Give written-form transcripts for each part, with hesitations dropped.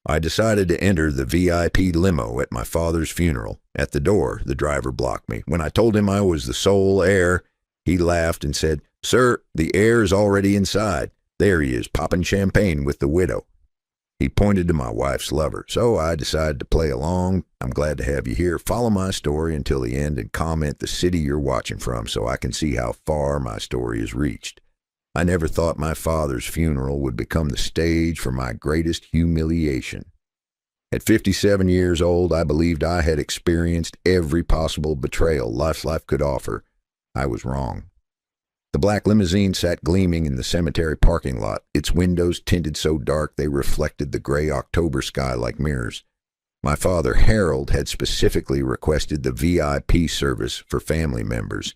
I decided to enter the VIP limo at my father's funeral. At the door, the driver blocked me. When I told him I was the sole heir, he laughed and said, "Sir, the heir is already inside. There he is, popping champagne with the widow." He pointed to my wife's lover, so I decided to play along. "I'm glad to have you here. Follow my story until the end and comment the city you're watching from so I can see how far my story has reached." I never thought my father's funeral would become the stage for my greatest humiliation. At 57 years old, I believed I had experienced every possible betrayal life could offer. I was wrong. The black limousine sat gleaming in the cemetery parking lot, its windows tinted so dark they reflected the gray October sky like mirrors. My father, Harold, had specifically requested the VIP service for family members,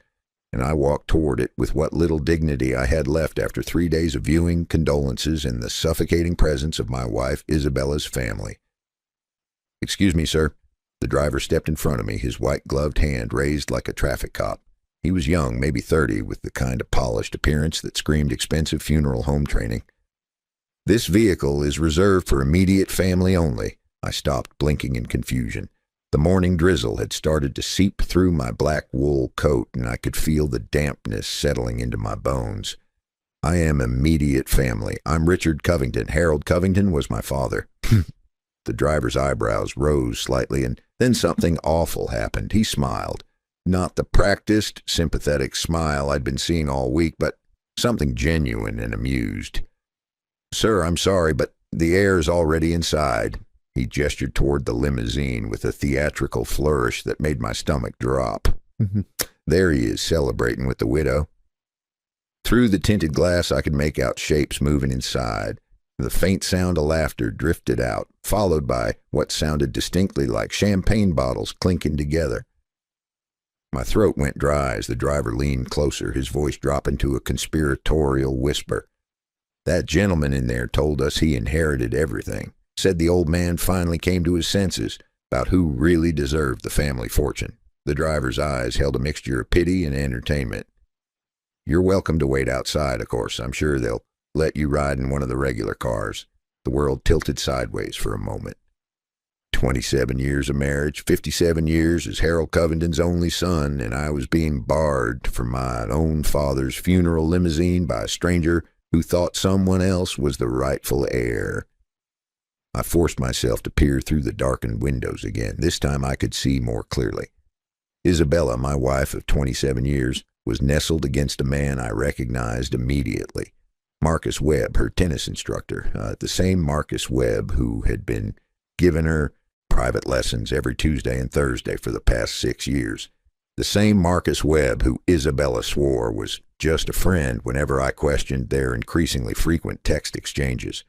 and I walked toward it with what little dignity I had left after 3 days of viewing, condolences, and the suffocating presence of my wife Isabella's family. "Excuse me, sir." The driver stepped in front of me, his white-gloved hand raised like a traffic cop. He was young, maybe 30, with the kind of polished appearance that screamed expensive funeral home training. "This vehicle is reserved for immediate family only." I stopped, blinking in confusion. The morning drizzle had started to seep through my black wool coat, and I could feel the dampness settling into my bones. "I am immediate family. I'm Richard Covington. Harold Covington was my father." The driver's eyebrows rose slightly, and then something awful happened. He smiled. Not the practiced, sympathetic smile I'd been seeing all week, but something genuine and amused. "Sir, I'm sorry, but the heir is already inside." He gestured toward the limousine with a theatrical flourish that made my stomach drop. "There he is, celebrating with the widow." Through the tinted glass, I could make out shapes moving inside. The faint sound of laughter drifted out, followed by what sounded distinctly like champagne bottles clinking together. My throat went dry as the driver leaned closer, his voice dropping to a conspiratorial whisper. "That gentleman in there told us he inherited everything. Said the old man finally came to his senses about who really deserved the family fortune." The driver's eyes held a mixture of pity and entertainment. "You're welcome to wait outside, of course. I'm sure they'll let you ride in one of the regular cars." The world tilted sideways for a moment. 27 years of marriage, 57 years as Harold Covington's only son, and I was being barred from my own father's funeral limousine by a stranger who thought someone else was the rightful heir. I forced myself to peer through the darkened windows again. This time I could see more clearly. Isabella, my wife of 27 years, was nestled against a man I recognized immediately. Marcus Webb, her tennis instructor, the same Marcus Webb who had been giving her private lessons every Tuesday and Thursday for the past 6 years. The same Marcus Webb who Isabella swore was just a friend whenever I questioned their increasingly frequent text exchanges.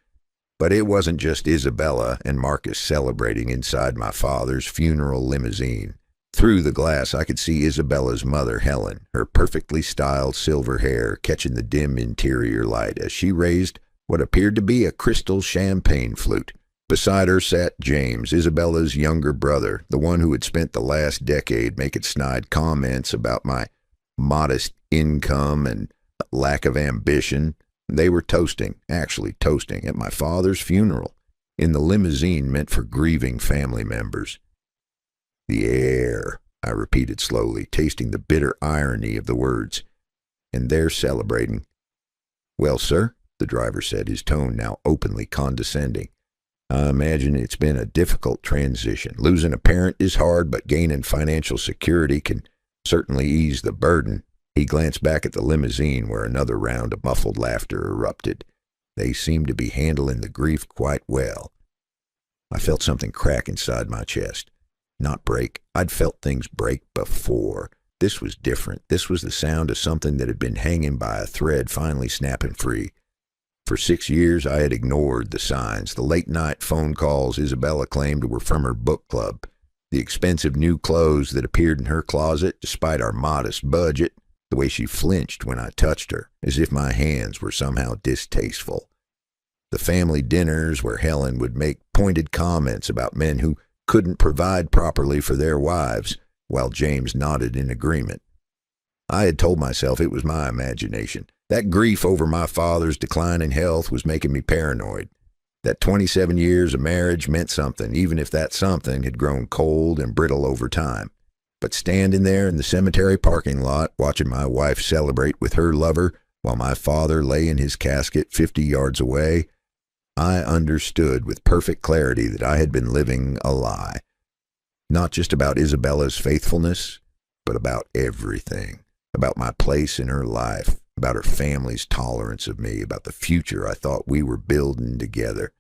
But it wasn't just Isabella and Marcus celebrating inside my father's funeral limousine. Through the glass, I could see Isabella's mother, Helen, her perfectly styled silver hair catching the dim interior light as she raised what appeared to be a crystal champagne flute. Beside her sat James, Isabella's younger brother, the one who had spent the last decade making snide comments about my modest income and lack of ambition. They were actually toasting, at my father's funeral, in the limousine meant for grieving family members. "The heir," I repeated slowly, tasting the bitter irony of the words. "And they're celebrating." "Well, sir," the driver said, his tone now openly condescending, "I imagine it's been a difficult transition. Losing a parent is hard, but gaining financial security can certainly ease the burden." He glanced back at the limousine where another round of muffled laughter erupted. They seemed to be handling the grief quite well. I felt something crack inside my chest. Not break. I'd felt things break before. This was different. This was the sound of something that had been hanging by a thread finally snapping free. For 6 years, I had ignored the signs. The late-night phone calls Isabella claimed were from her book club. The expensive new clothes that appeared in her closet, despite our modest budget. The way she flinched when I touched her, as if my hands were somehow distasteful. The family dinners where Helen would make pointed comments about men who couldn't provide properly for their wives, while James nodded in agreement. I had told myself it was my imagination. That grief over my father's declining health was making me paranoid. That 27 years of marriage meant something, even if that something had grown cold and brittle over time. But standing there in the cemetery parking lot, watching my wife celebrate with her lover while my father lay in his casket 50 yards away, I understood with perfect clarity that I had been living a lie. Not just about Isabella's faithfulness, but about everything. About my place in her life, about her family's tolerance of me, about the future I thought we were building together.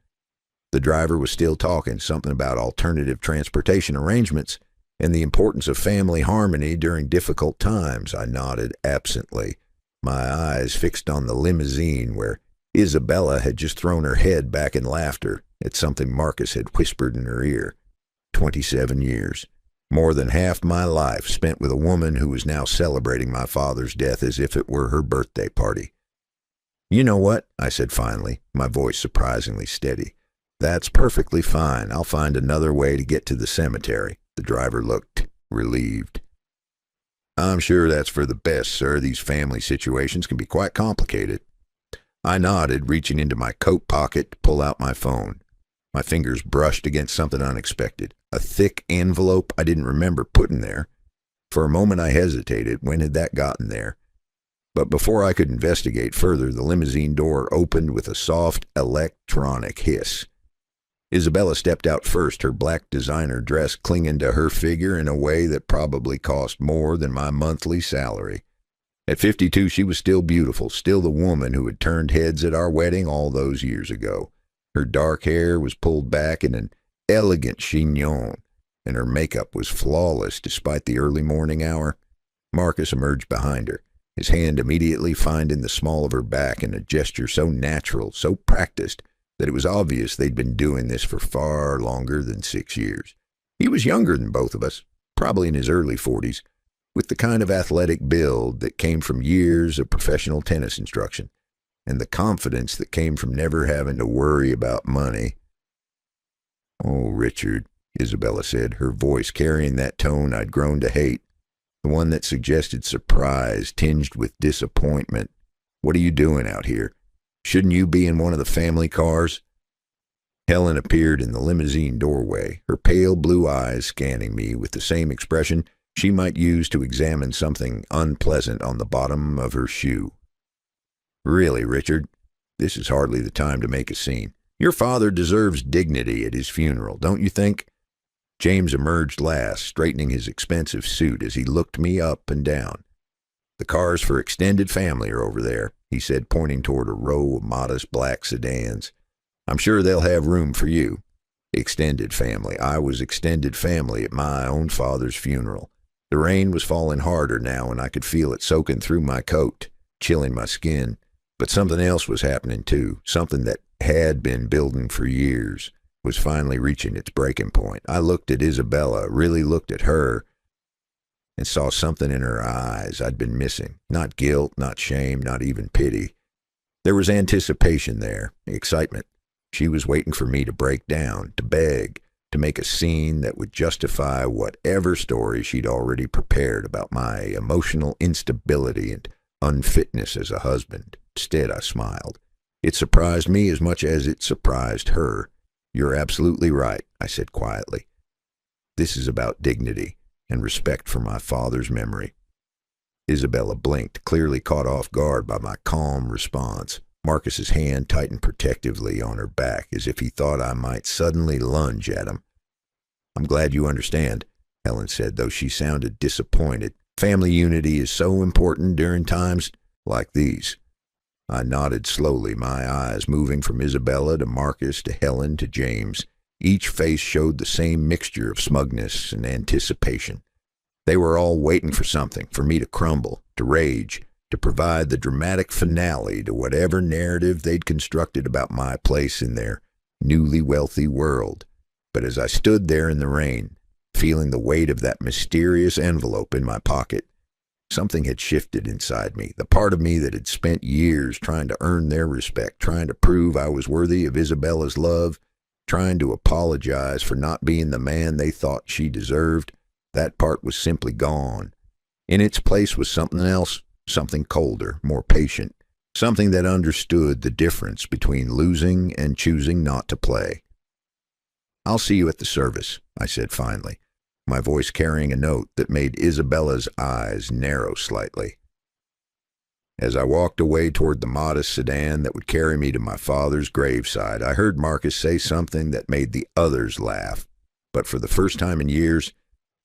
The driver was still talking, something about alternative transportation arrangements and the importance of family harmony during difficult times. I nodded absently, my eyes fixed on the limousine where Isabella had just thrown her head back in laughter at something Marcus had whispered in her ear. 27 years. More than half my life spent with a woman who was now celebrating my father's death as if it were her birthday party. "You know what?" I said finally, my voice surprisingly steady. "That's perfectly fine. I'll find another way to get to the cemetery." The driver looked relieved. "I'm sure that's for the best, sir. These family situations can be quite complicated." I nodded, reaching into my coat pocket to pull out my phone. My fingers brushed against something unexpected, a thick envelope I didn't remember putting there. For a moment I hesitated. When had that gotten there? But before I could investigate further, the limousine door opened with a soft electronic hiss. Isabella stepped out first, her black designer dress clinging to her figure in a way that probably cost more than my monthly salary. At 52, she was still beautiful, still the woman who had turned heads at our wedding all those years ago. Her dark hair was pulled back in an elegant chignon, and her makeup was flawless despite the early morning hour. Marcus emerged behind her, his hand immediately finding the small of her back in a gesture so natural, so practiced, that it was obvious they'd been doing this for far longer than 6 years. He was younger than both of us, probably in his early 40s, with the kind of athletic build that came from years of professional tennis instruction, and the confidence that came from never having to worry about money. "Oh, Richard," Isabella said, her voice carrying that tone I'd grown to hate, the one that suggested surprise tinged with disappointment. "What are you doing out here? Shouldn't you be in one of the family cars?" Helen appeared in the limousine doorway, her pale blue eyes scanning me with the same expression she might use to examine something unpleasant on the bottom of her shoe. "Really, Richard, this is hardly the time to make a scene. Your father deserves dignity at his funeral, don't you think?" James emerged last, straightening his expensive suit as he looked me up and down. "The cars for extended family are over there," he said, pointing toward a row of modest black sedans. "I'm sure they'll have room for you." Extended family. I was extended family at my own father's funeral. The rain was falling harder now, and I could feel it soaking through my coat, chilling my skin. But something else was happening too, something that had been building for years, was finally reaching its breaking point. I looked at Isabella, really looked at her, and saw something in her eyes I'd been missing. Not guilt, not shame, not even pity. There was anticipation there, excitement. She was waiting for me to break down, to beg, to make a scene that would justify whatever story she'd already prepared about my emotional instability and unfitness as a husband. Instead, I smiled. It surprised me as much as it surprised her. "You're absolutely right," I said quietly. "This is about dignity and respect for my father's memory." Isabella blinked, clearly caught off guard by my calm response. Marcus's hand tightened protectively on her back, as if he thought I might suddenly lunge at him. "I'm glad you understand," Helen said, though she sounded disappointed. "Family unity is so important during times like these." I nodded slowly, my eyes moving from Isabella to Marcus to Helen to James. Each face showed the same mixture of smugness and anticipation. They were all waiting for something, for me to crumble, to rage, to provide the dramatic finale to whatever narrative they'd constructed about my place in their newly wealthy world. But as I stood there in the rain, feeling the weight of that mysterious envelope in my pocket, something had shifted inside me, the part of me that had spent years trying to earn their respect, trying to prove I was worthy of Isabella's love, trying to apologize for not being the man they thought she deserved. That part was simply gone. In its place was something else, something colder, more patient, something that understood the difference between losing and choosing not to play. "I'll see you at the service," I said finally, my voice carrying a note that made Isabella's eyes narrow slightly. As I walked away toward the modest sedan that would carry me to my father's graveside, I heard Marcus say something that made the others laugh. But for the first time in years,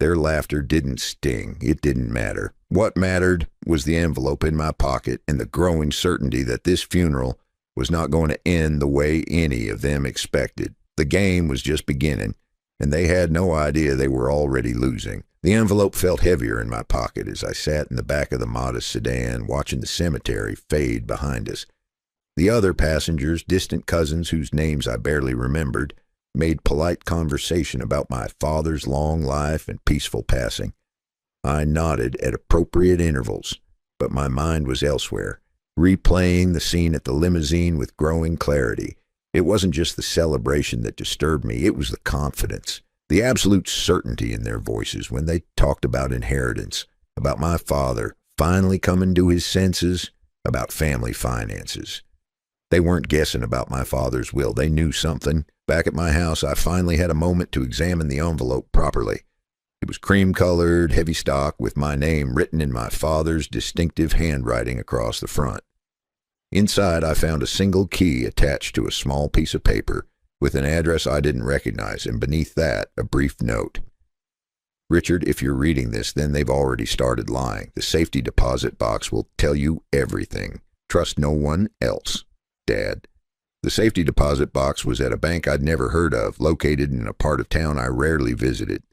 their laughter didn't sting. It didn't matter. What mattered was the envelope in my pocket and the growing certainty that this funeral was not going to end the way any of them expected. The game was just beginning, and they had no idea they were already losing. The envelope felt heavier in my pocket as I sat in the back of the modest sedan watching the cemetery fade behind us. The other passengers, distant cousins whose names I barely remembered, made polite conversation about my father's long life and peaceful passing. I nodded at appropriate intervals, but my mind was elsewhere, replaying the scene at the limousine with growing clarity. It wasn't just the celebration that disturbed me, it was the confidence, the absolute certainty in their voices when they talked about inheritance, about my father finally coming to his senses, about family finances. They weren't guessing about my father's will. They knew something. Back at my house, I finally had a moment to examine the envelope properly. It was cream-colored, heavy stock, with my name written in my father's distinctive handwriting across the front. Inside, I found a single key attached to a small piece of paper with an address I didn't recognize, and beneath that, a brief note. "Richard, if you're reading this, then they've already started lying. The safety deposit box will tell you everything. Trust no one else. Dad." The safety deposit box was at a bank I'd never heard of, located in a part of town I rarely visited.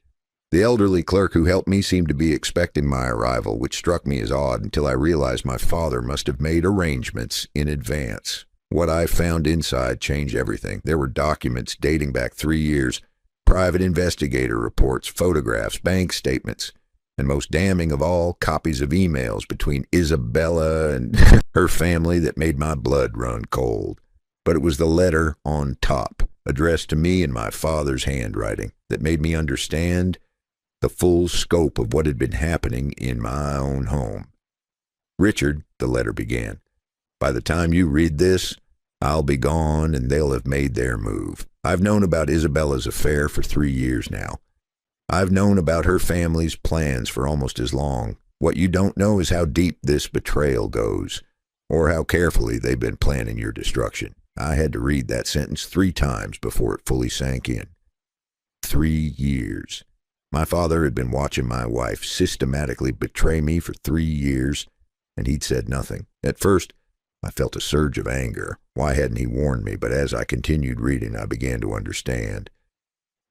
The elderly clerk who helped me seemed to be expecting my arrival, which struck me as odd until I realized my father must have made arrangements in advance. What I found inside changed everything. There were documents dating back 3 years, private investigator reports, photographs, bank statements, and most damning of all, copies of emails between Isabella and her family that made my blood run cold. But it was the letter on top, addressed to me in my father's handwriting, that made me understand the full scope of what had been happening in my own home. "Richard," the letter began, "by the time you read this, I'll be gone and they'll have made their move. I've known about Isabella's affair for 3 years now. I've known about her family's plans for almost as long. What you don't know is how deep this betrayal goes, or how carefully they've been planning your destruction." I had to read that sentence 3 times before it fully sank in. 3 years. My father had been watching my wife systematically betray me for 3 years, and he'd said nothing. At first, I felt a surge of anger. Why hadn't he warned me? But as I continued reading, I began to understand.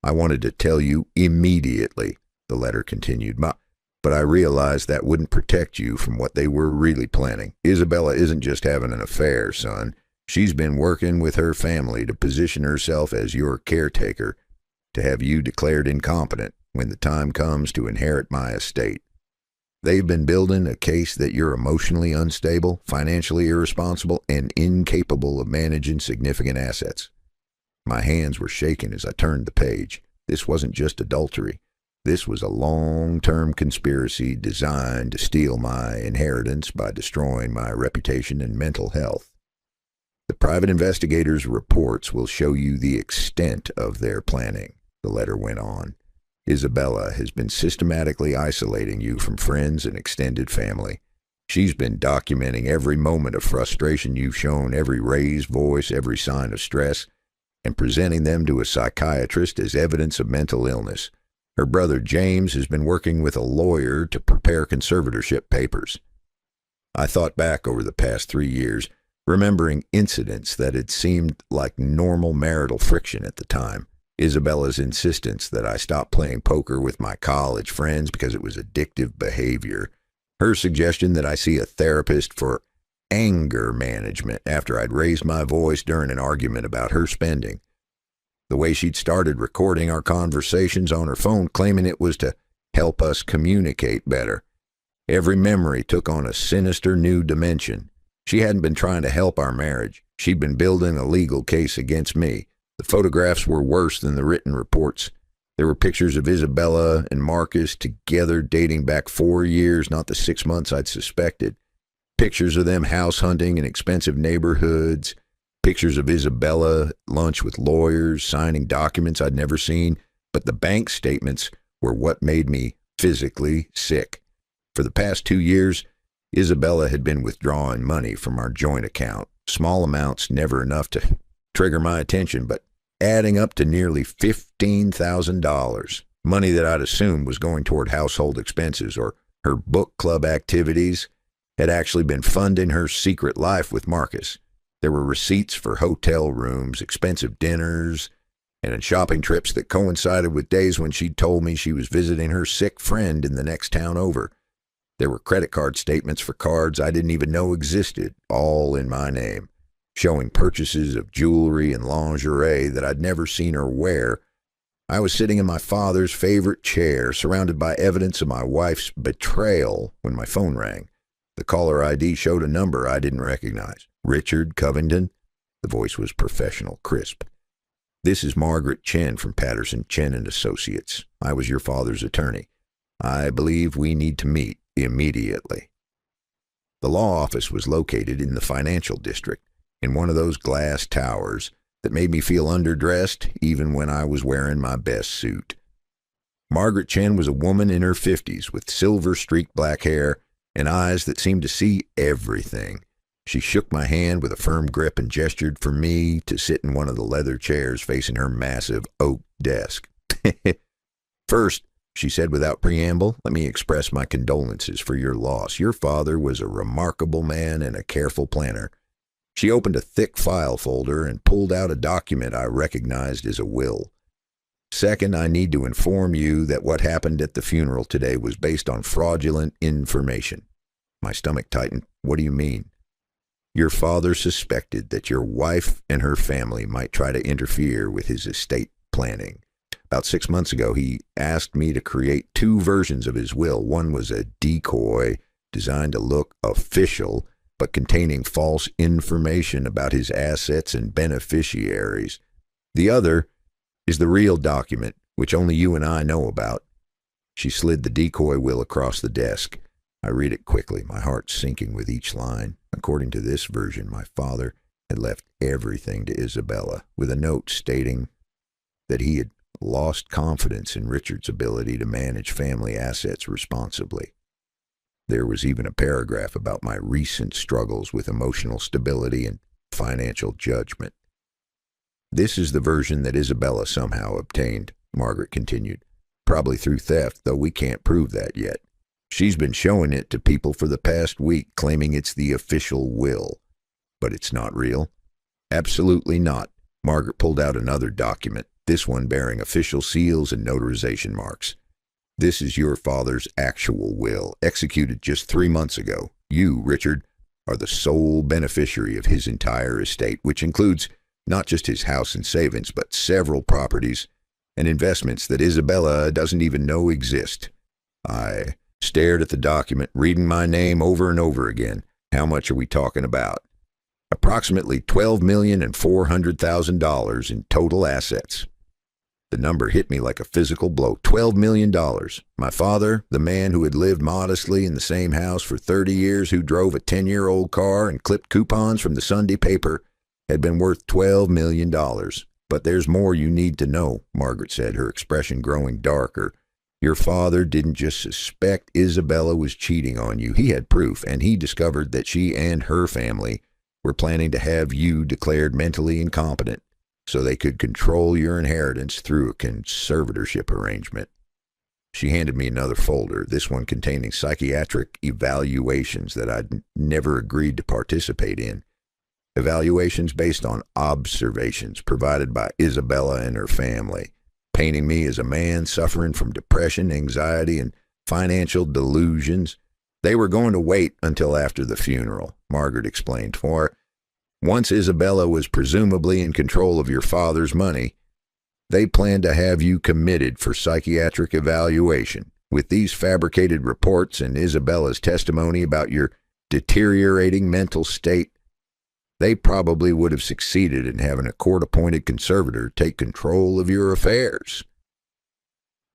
"I wanted to tell you immediately," the letter continued, "but I realized that wouldn't protect you from what they were really planning. Isabella isn't just having an affair, son. She's been working with her family to position herself as your caretaker, to have you declared incompetent when the time comes to inherit my estate. They've been building a case that you're emotionally unstable, financially irresponsible, and incapable of managing significant assets." My hands were shaking as I turned the page. This wasn't just adultery. This was a long-term conspiracy designed to steal my inheritance by destroying my reputation and mental health. "The private investigators' reports will show you the extent of their planning," the letter went on. "Isabella has been systematically isolating you from friends and extended family. She's been documenting every moment of frustration you've shown, every raised voice, every sign of stress, and presenting them to a psychiatrist as evidence of mental illness. Her brother James has been working with a lawyer to prepare conservatorship papers." I thought back over the past 3 years, remembering incidents that had seemed like normal marital friction at the time. Isabella's insistence that I stop playing poker with my college friends because it was addictive behavior. Her suggestion that I see a therapist for anger management after I'd raised my voice during an argument about her spending. The way she'd started recording our conversations on her phone, claiming it was to help us communicate better. Every memory took on a sinister new dimension. She hadn't been trying to help our marriage. She'd been building a legal case against me. The photographs were worse than the written reports. There were pictures of Isabella and Marcus together dating back 4 years, not the 6 months I'd suspected. Pictures of them house hunting in expensive neighborhoods, pictures of Isabella at lunch with lawyers, signing documents I'd never seen, but the bank statements were what made me physically sick. For the past 2 years, Isabella had been withdrawing money from our joint account, small amounts, never enough to trigger my attention, but adding up to nearly $15,000, money that I'd assumed was going toward household expenses or her book club activities, had actually been funding her secret life with Marcus. There were receipts for hotel rooms, expensive dinners, and shopping trips that coincided with days when she'd told me she was visiting her sick friend in the next town over. There were credit card statements for cards I didn't even know existed, all in my name, showing purchases of jewelry and lingerie that I'd never seen her wear. I was sitting in my father's favorite chair, surrounded by evidence of my wife's betrayal, when my phone rang. The caller ID showed a number I didn't recognize. Richard Covington? The voice was professional, crisp. This is Margaret Chen from Patterson, Chen & Associates. I was your father's attorney. I believe we need to meet immediately. The law office was located in the financial district, in one of those glass towers that made me feel underdressed even when I was wearing my best suit. Margaret Chen was a woman in her 50s with silver-streaked black hair and eyes that seemed to see everything. She shook my hand with a firm grip and gestured for me to sit in one of the leather chairs facing her massive oak desk. First, she said without preamble, let me express my condolences for your loss. Your father was a remarkable man and a careful planner. She opened a thick file folder and pulled out a document I recognized as a will. Second, I need to inform you that what happened at the funeral today was based on fraudulent information. My stomach tightened. What do you mean? Your father suspected that your wife and her family might try to interfere with his estate planning. About 6 months ago, he asked me to create 2 versions of his will. One was a decoy designed to look official, but containing false information about his assets and beneficiaries. The other is the real document, which only you and I know about. She slid the decoy will across the desk. I read it quickly, my heart sinking with each line. According to this version, my father had left everything to Isabella, with a note stating that he had lost confidence in Richard's ability to manage family assets responsibly. There was even a paragraph about my recent struggles with emotional stability and financial judgment. This is the version that Isabella somehow obtained, Margaret continued. Probably through theft, though we can't prove that yet. She's been showing it to people for the past week, claiming it's the official will. But it's not real. Absolutely not. Margaret pulled out another document, this one bearing official seals and notarization marks. This is your father's actual will, executed just 3 months ago. You, Richard, are the sole beneficiary of his entire estate, which includes not just his house and savings, but several properties and investments that Isabella doesn't even know exist. I stared at the document, reading my name over and over again. How much are we talking about? Approximately $12,400,000 in total assets. The number hit me like a physical blow. $12 million. My father, the man who had lived modestly in the same house for 30 years, who drove a 10-year-old car and clipped coupons from the Sunday paper, had been worth $12 million. But there's more you need to know, Margaret said, her expression growing darker. Your father didn't just suspect Isabella was cheating on you. He had proof, and he discovered that she and her family were planning to have you declared mentally incompetent so they could control your inheritance through a conservatorship arrangement. She handed me another folder, this one containing psychiatric evaluations that I'd never agreed to participate in. Evaluations based on observations provided by Isabella and her family, painting me as a man suffering from depression, anxiety, and financial delusions. They were going to wait until after the funeral, Margaret explained, for once Isabella was presumably in control of your father's money, they planned to have you committed for psychiatric evaluation. With these fabricated reports and Isabella's testimony about your deteriorating mental state, they probably would have succeeded in having a court-appointed conservator take control of your affairs.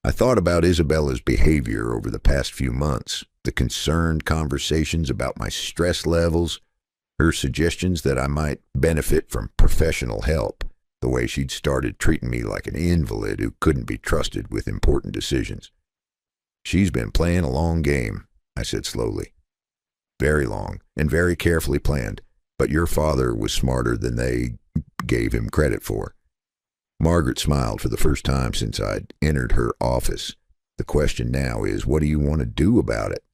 I thought about Isabella's behavior over the past few months, the concerned conversations about my stress levels, her suggestions that I might benefit from professional help, the way she'd started treating me like an invalid who couldn't be trusted with important decisions. "She's been playing a long game," I said slowly. "Very long and very carefully planned, but your father was smarter than they gave him credit for." Margaret smiled for the first time since I'd entered her office. "The question now is, what do you want to do about it?"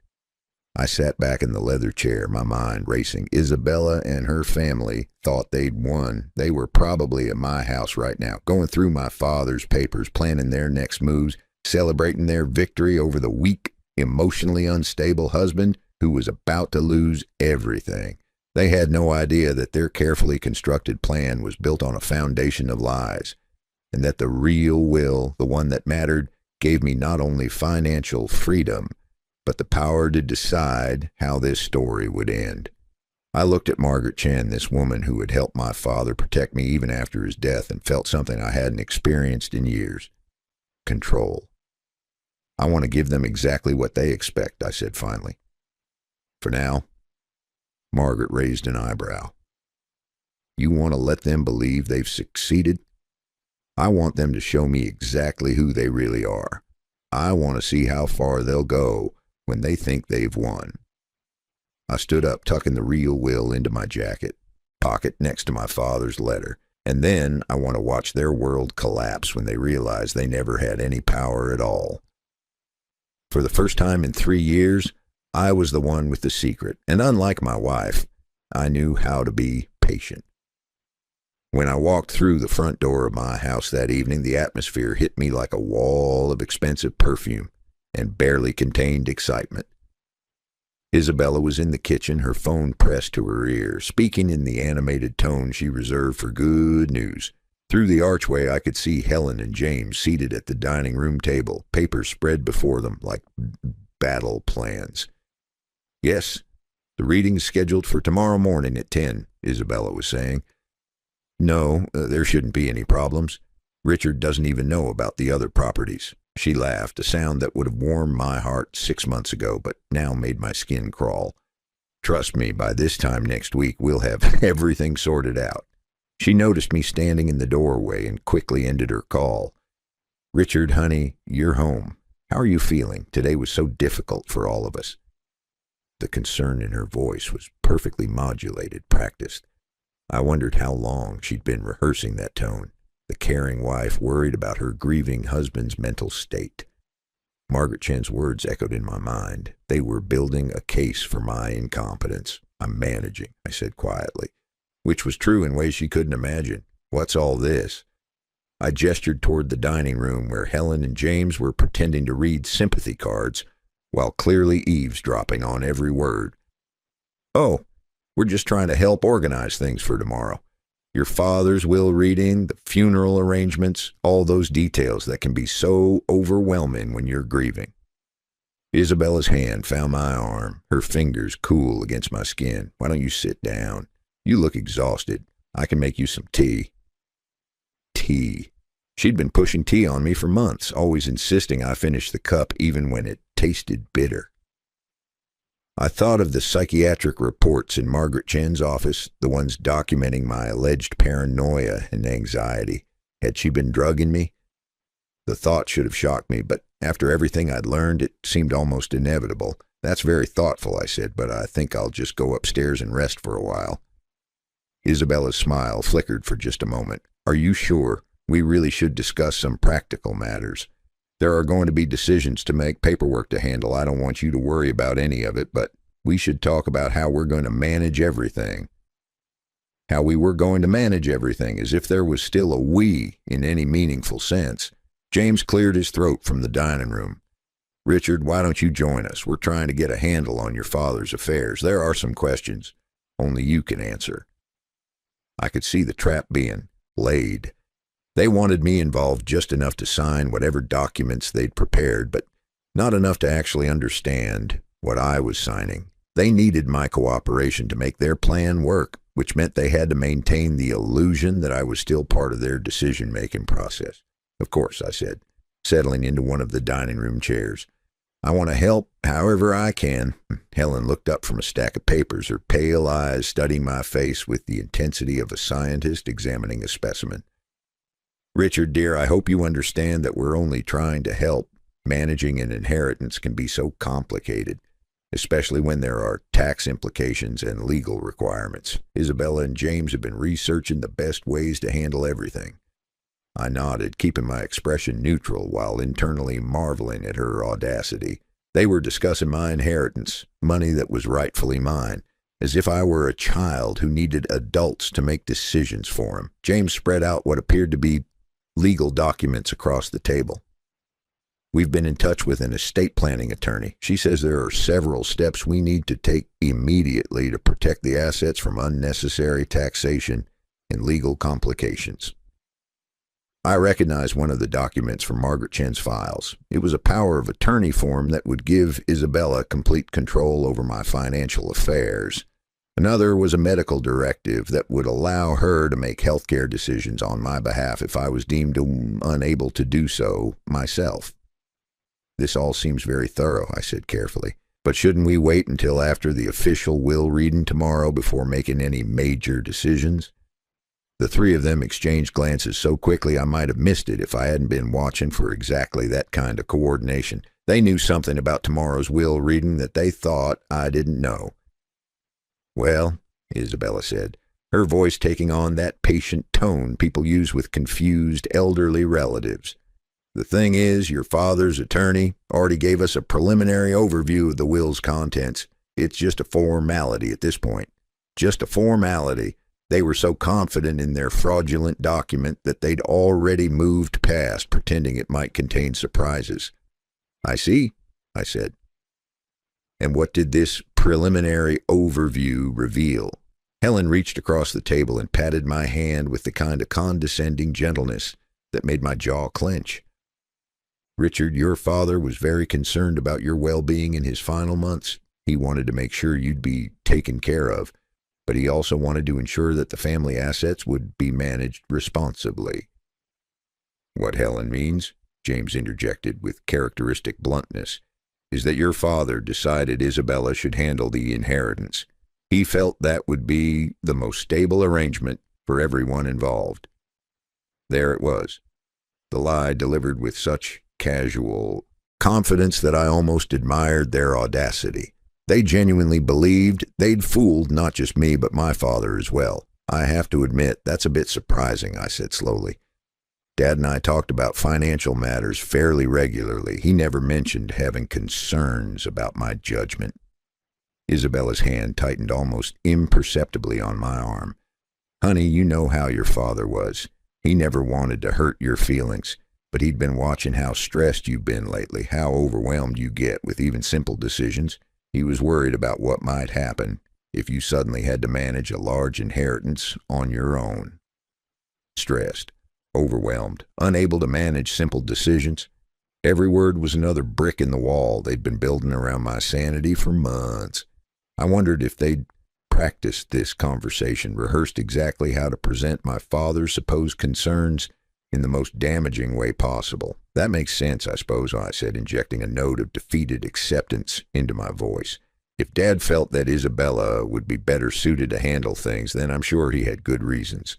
I sat back in the leather chair, my mind racing. Isabella and her family thought they'd won. They were probably at my house right now, going through my father's papers, planning their next moves, celebrating their victory over the weak, emotionally unstable husband who was about to lose everything. They had no idea that their carefully constructed plan was built on a foundation of lies, and that the real will, the one that mattered, gave me not only financial freedom, but the power to decide how this story would end. I looked at Margaret Chen, this woman who had helped my father protect me even after his death, and felt something I hadn't experienced in years. Control. "I want to give them exactly what they expect," I said finally. "For now." Margaret raised an eyebrow. "You want to let them believe they've succeeded? I want them to show me exactly who they really are. I want to see how far they'll go when they think they've won." I stood up, tucking the real will into my jacket pocket next to my father's letter. "And then I want to watch their world collapse when they realize they never had any power at all." For the first time in 3 years, I was the one with the secret, and unlike my wife, I knew how to be patient. When I walked through the front door of my house that evening, the atmosphere hit me like a wall of expensive perfume and barely contained excitement. Isabella was in the kitchen, her phone pressed to her ear, speaking in the animated tone she reserved for good news. Through the archway, I could see Helen and James seated at the dining room table, papers spread before them like battle plans. "Yes, the reading's scheduled for tomorrow morning at 10, Isabella was saying. "No, there shouldn't be any problems. Richard doesn't even know about the other properties." She laughed, a sound that would have warmed my heart 6 months ago, but now made my skin crawl. "Trust me, by this time next week, we'll have everything sorted out." She noticed me standing in the doorway and quickly ended her call. "Richard, honey, you're home. How are you feeling? Today was so difficult for all of us." The concern in her voice was perfectly modulated, practiced. I wondered how long she'd been rehearsing that tone. The caring wife worried about her grieving husband's mental state. Margaret Chen's words echoed in my mind. They were building a case for my incompetence. "I'm managing," I said quietly, which was true in ways she couldn't imagine. "What's all this?" I gestured toward the dining room where Helen and James were pretending to read sympathy cards while clearly eavesdropping on every word. "Oh, we're just trying to help organize things for tomorrow. Your father's will reading, the funeral arrangements, all those details that can be so overwhelming when you're grieving." Isabella's hand found my arm, her fingers cool against my skin. "Why don't you sit down? You look exhausted. I can make you some tea." Tea. She'd been pushing tea on me for months, always insisting I finish the cup even when it tasted bitter. I thought of the psychiatric reports in Margaret Chen's office, the ones documenting my alleged paranoia and anxiety. Had she been drugging me? The thought should have shocked me, but after everything I'd learned, it seemed almost inevitable. "That's very thoughtful," I said, "but I think I'll just go upstairs and rest for a while." Isabella's smile flickered for just a moment. "Are you sure? We really should discuss some practical matters. There are going to be decisions to make, paperwork to handle. I don't want you to worry about any of it, but we should talk about how we're going to manage everything." How we were going to manage everything, as if there was still a we in any meaningful sense. James cleared his throat from the dining room. "Richard, why don't you join us? We're trying to get a handle on your father's affairs. There are some questions only you can answer." I could see the trap being laid. They wanted me involved just enough to sign whatever documents they'd prepared, but not enough to actually understand what I was signing. They needed my cooperation to make their plan work, which meant they had to maintain the illusion that I was still part of their decision-making process. "Of course," I said. settling into one of the dining room chairs. I want to help however I can. Helen looked up from a stack of papers, her pale eyes studying my face with the intensity of a scientist examining a specimen. Richard, dear, I hope you understand that we're only trying to help. Managing an inheritance can be so complicated, especially when there are tax implications and legal requirements. Isabella and James have been researching the best ways to handle everything. I nodded, keeping my expression neutral while internally marveling at her audacity. They were discussing my inheritance, money that was rightfully mine, as if I were a child who needed adults to make decisions for him. James spread out what appeared to be legal documents across the table. We've been in touch with an estate planning attorney. She says there are several steps we need to take immediately to protect the assets from unnecessary taxation and legal complications. I recognized one of the documents from Margaret Chen's files. It was a power of attorney form that would give Isabella complete control over my financial affairs. Another was a medical directive that would allow her to make healthcare decisions on my behalf if I was deemed unable to do so myself. This all seems very thorough, I said carefully. But shouldn't we wait until after the official will reading tomorrow before making any major decisions? The three of them exchanged glances so quickly I might have missed it if I hadn't been watching for exactly that kind of coordination. They knew something about tomorrow's will reading that they thought I didn't know. Well, Isabella said, her voice taking on that patient tone people use with confused elderly relatives. The thing is, your father's attorney already gave us a preliminary overview of the will's contents. It's just a formality at this point. Just a formality. They were so confident in their fraudulent document that they'd already moved past pretending it might contain surprises. I see, I said. And what did this preliminary overview reveal? Helen reached across the table and patted my hand with the kind of condescending gentleness that made my jaw clench. Richard, your father was very concerned about your well-being in his final months. He wanted to make sure you'd be taken care of, but he also wanted to ensure that the family assets would be managed responsibly. What Helen means, James interjected with characteristic bluntness, is that your father decided Isabella should handle the inheritance. He felt that would be the most stable arrangement for everyone involved. There it was, the lie delivered with such casual confidence that I almost admired their audacity. They genuinely believed they'd fooled not just me but my father as well. I have to admit, that's a bit surprising, I said slowly. Dad and I talked about financial matters fairly regularly. He never mentioned having concerns about my judgment. Isabella's hand tightened almost imperceptibly on my arm. Honey, you know how your father was. He never wanted to hurt your feelings, but he'd been watching how stressed you've been lately, how overwhelmed you get with even simple decisions. He was worried about what might happen if you suddenly had to manage a large inheritance on your own. Stressed, overwhelmed, unable to manage simple decisions. Every word was another brick in the wall they'd been building around my sanity for months. I wondered if they'd practiced this conversation, rehearsed exactly how to present my father's supposed concerns in the most damaging way possible. That makes sense, I suppose, I said, injecting a note of defeated acceptance into my voice. If Dad felt that Isabella would be better suited to handle things, then I'm sure he had good reasons.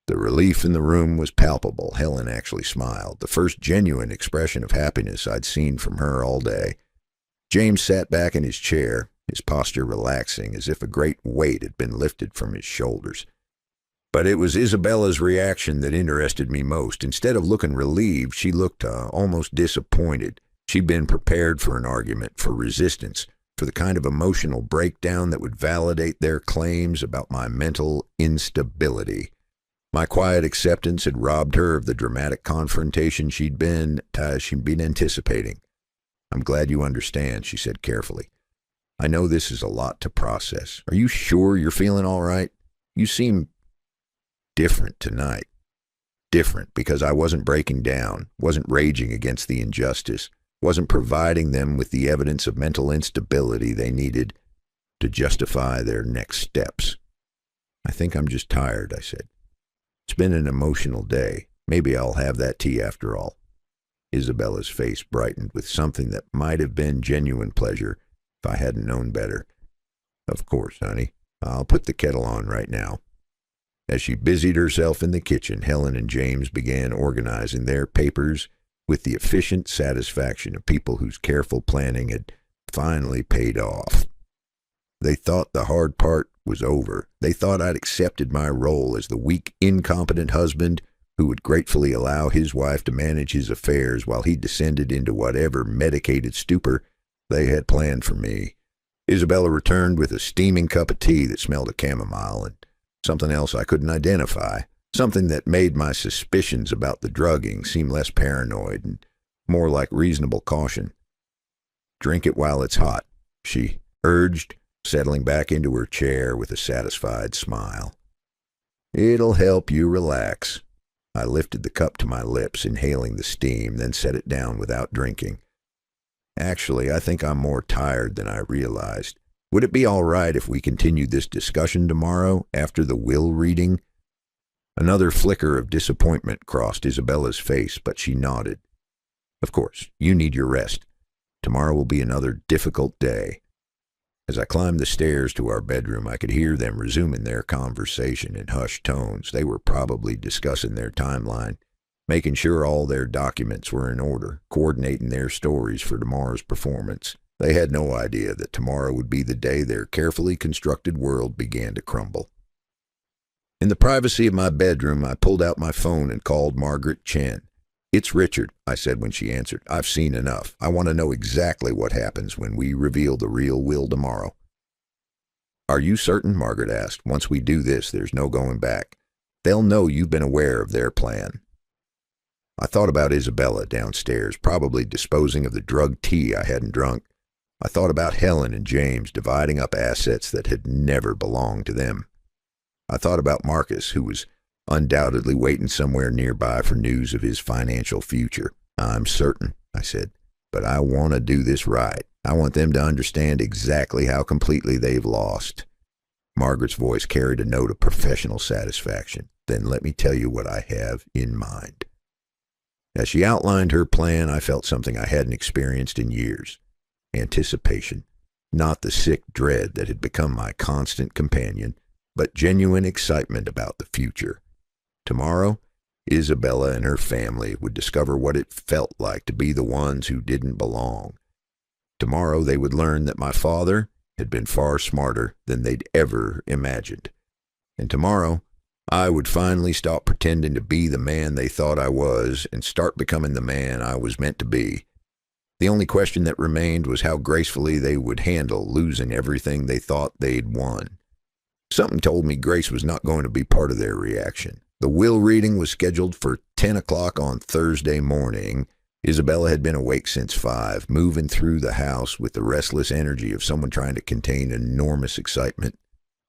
The relief in the room was palpable. Helen actually smiled, the first genuine expression of happiness I'd seen from her all day. James sat back in his chair, his posture relaxing as if a great weight had been lifted from his shoulders. But it was Isabella's reaction that interested me most. Instead of looking relieved, she looked almost disappointed. She'd been prepared for an argument, for resistance, for the kind of emotional breakdown that would validate their claims about my mental instability. My quiet acceptance had robbed her of the dramatic confrontation she'd been anticipating. I'm glad you understand, she said carefully. I know this is a lot to process. Are you sure you're feeling all right? You seem different tonight. Different because I wasn't breaking down, wasn't raging against the injustice, wasn't providing them with the evidence of mental instability they needed to justify their next steps. I think I'm just tired, I said. It's been an emotional day. Maybe I'll have that tea after all. Isabella's face brightened with something that might have been genuine pleasure if I hadn't known better. Of course, honey. I'll put the kettle on right now. As she busied herself in the kitchen, Helen and James began organizing their papers with the efficient satisfaction of people whose careful planning had finally paid off. They thought the hard part was over. They thought I'd accepted my role as the weak, incompetent husband who would gratefully allow his wife to manage his affairs while he descended into whatever medicated stupor they had planned for me. Isabella returned with a steaming cup of tea that smelled of chamomile and something else I couldn't identify, something that made my suspicions about the drugging seem less paranoid and more like reasonable caution. "Drink it while it's hot," she urged, settling back into her chair with a satisfied smile. "It'll help you relax." I lifted the cup to my lips, inhaling the steam, then set it down without drinking. "Actually, I think I'm more tired than I realized. Would it be all right if we continued this discussion tomorrow after the will reading?" Another flicker of disappointment crossed Isabella's face, but she nodded. "Of course, you need your rest. Tomorrow will be another difficult day." As I climbed the stairs to our bedroom, I could hear them resuming their conversation in hushed tones. They were probably discussing their timeline, making sure all their documents were in order, coordinating their stories for tomorrow's performance. They had no idea that tomorrow would be the day their carefully constructed world began to crumble. In the privacy of my bedroom, I pulled out my phone and called Margaret Chen. "It's Richard," I said when she answered. "I've seen enough. I want to know exactly what happens when we reveal the real will tomorrow." "Are you certain?" Margaret asked. "Once we do this, there's no going back. They'll know you've been aware of their plan." I thought about Isabella downstairs, probably disposing of the drugged tea I hadn't drunk. I thought about Helen and James dividing up assets that had never belonged to them. I thought about Marcus, who was undoubtedly waiting somewhere nearby for news of his financial future. "I'm certain," I said, "but I want to do this right. I want them to understand exactly how completely they've lost." Margaret's voice carried a note of professional satisfaction. "Then let me tell you what I have in mind." As she outlined her plan, I felt something I hadn't experienced in years. Anticipation. Not the sick dread that had become my constant companion, but genuine excitement about the future. Tomorrow, Isabella and her family would discover what it felt like to be the ones who didn't belong. Tomorrow they would learn that my father had been far smarter than they'd ever imagined. And tomorrow, I would finally stop pretending to be the man they thought I was and start becoming the man I was meant to be. The only question that remained was how gracefully they would handle losing everything they thought they'd won. Something told me Grace was not going to be part of their reaction. The will reading was scheduled for 10 o'clock on Thursday morning. Isabella had been awake since 5, moving through the house with the restless energy of someone trying to contain enormous excitement.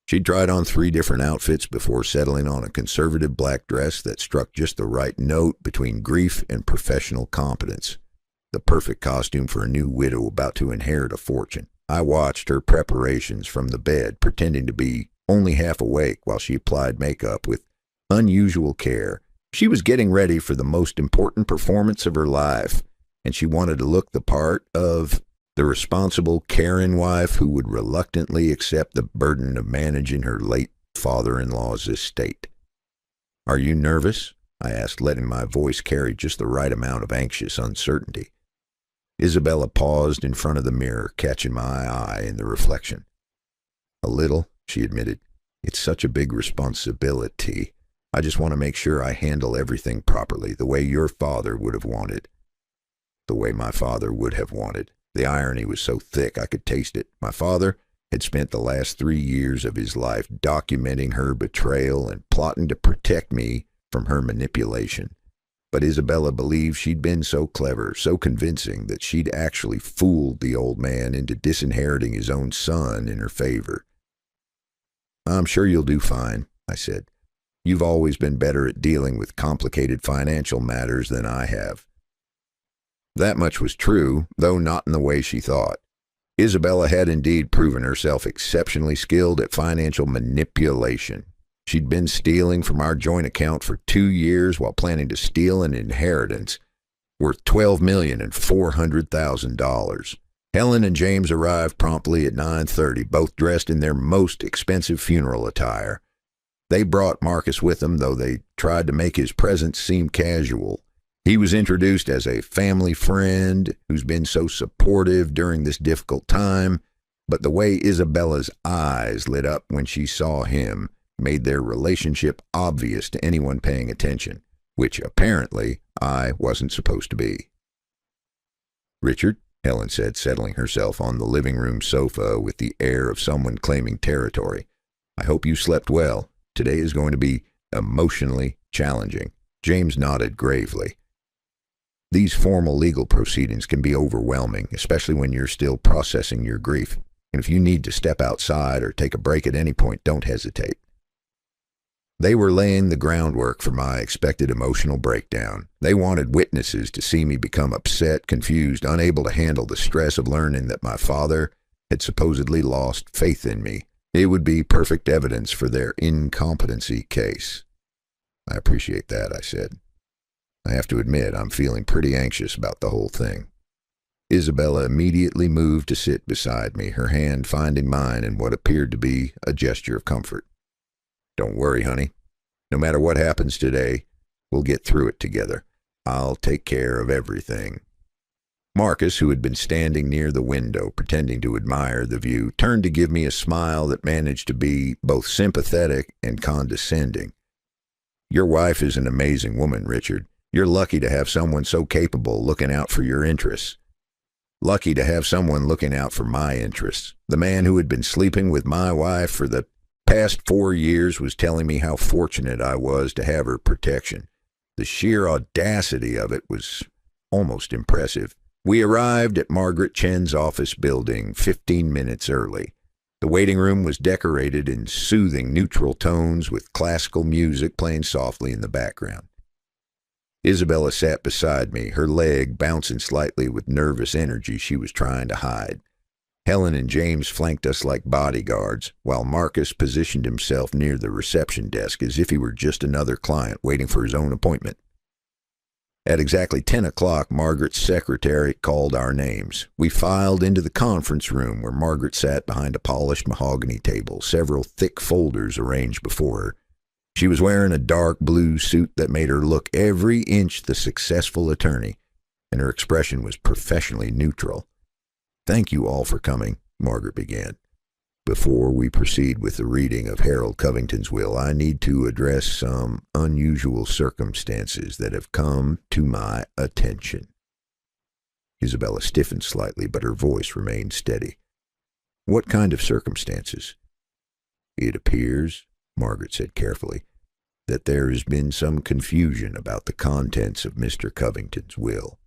She'd tried on 3 different outfits before settling on a conservative black dress that struck just the right note between grief and professional competence. The perfect costume for a new widow about to inherit a fortune. I watched her preparations from the bed, pretending to be only half awake while she applied makeup with unusual care. She was getting ready for the most important performance of her life, and she wanted to look the part of the responsible, caring wife who would reluctantly accept the burden of managing her late father-in-law's estate. "Are you nervous?" I asked, letting my voice carry just the right amount of anxious uncertainty. Isabella paused in front of the mirror, catching my eye in the reflection. "A little," she admitted. "It's such a big responsibility. I just want to make sure I handle everything properly, the way your father would have wanted." The way my father would have wanted. The irony was so thick I could taste it. My father had spent the last 3 years of his life documenting her betrayal and plotting to protect me from her manipulation. But Isabella believed she'd been so clever, so convincing, that she'd actually fooled the old man into disinheriting his own son in her favor. "I'm sure you'll do fine," I said. "You've always been better at dealing with complicated financial matters than I have." That much was true, though not in the way she thought. Isabella had indeed proven herself exceptionally skilled at financial manipulation. She'd been stealing from our joint account for 2 years while planning to steal an inheritance, worth $12,400,000. Helen and James arrived promptly at 9:30, both dressed in their most expensive funeral attire. They brought Marcus with them, though they tried to make his presence seem casual. He was introduced as a family friend who's been so supportive during this difficult time, but the way Isabella's eyes lit up when she saw him made their relationship obvious to anyone paying attention, which apparently I wasn't supposed to be. "Richard," Helen said, settling herself on the living room sofa with the air of someone claiming territory, "I hope you slept well. Today is going to be emotionally challenging." James nodded gravely. "These formal legal proceedings can be overwhelming, especially when you're still processing your grief. And if you need to step outside or take a break at any point, don't hesitate." They were laying the groundwork for my expected emotional breakdown. They wanted witnesses to see me become upset, confused, unable to handle the stress of learning that my father had supposedly lost faith in me. It would be perfect evidence for their incompetency case. "I appreciate that," I said. "I have to admit, I'm feeling pretty anxious about the whole thing." Isabella immediately moved to sit beside me, her hand finding mine in what appeared to be a gesture of comfort. "Don't worry, honey. No matter what happens today, we'll get through it together. I'll take care of everything." Marcus, who had been standing near the window pretending to admire the view, turned to give me a smile that managed to be both sympathetic and condescending. "Your wife is an amazing woman, Richard. You're lucky to have someone so capable looking out for your interests." "Lucky to have someone looking out for my interests. The man who had been sleeping with my wife for the past 4 years was telling me how fortunate I was to have her protection. The sheer audacity of it was almost impressive." We arrived at Margaret Chen's office building 15 minutes early. The waiting room was decorated in soothing neutral tones with classical music playing softly in the background. Isabella sat beside me, her leg bouncing slightly with nervous energy she was trying to hide. Helen and James flanked us like bodyguards, while Marcus positioned himself near the reception desk as if he were just another client waiting for his own appointment. At exactly 10 o'clock, Margaret's secretary called our names. We filed into the conference room where Margaret sat behind a polished mahogany table, several thick folders arranged before her. She was wearing a dark blue suit that made her look every inch the successful attorney, and her expression was professionally neutral. "Thank you all for coming," Margaret began. "Before we proceed with the reading of Harold Covington's will, I need to address some unusual circumstances that have come to my attention." Isabella stiffened slightly, but her voice remained steady. "What kind of circumstances?" "It appears," Margaret said carefully, "that there has been some confusion about the contents of Mr. Covington's will.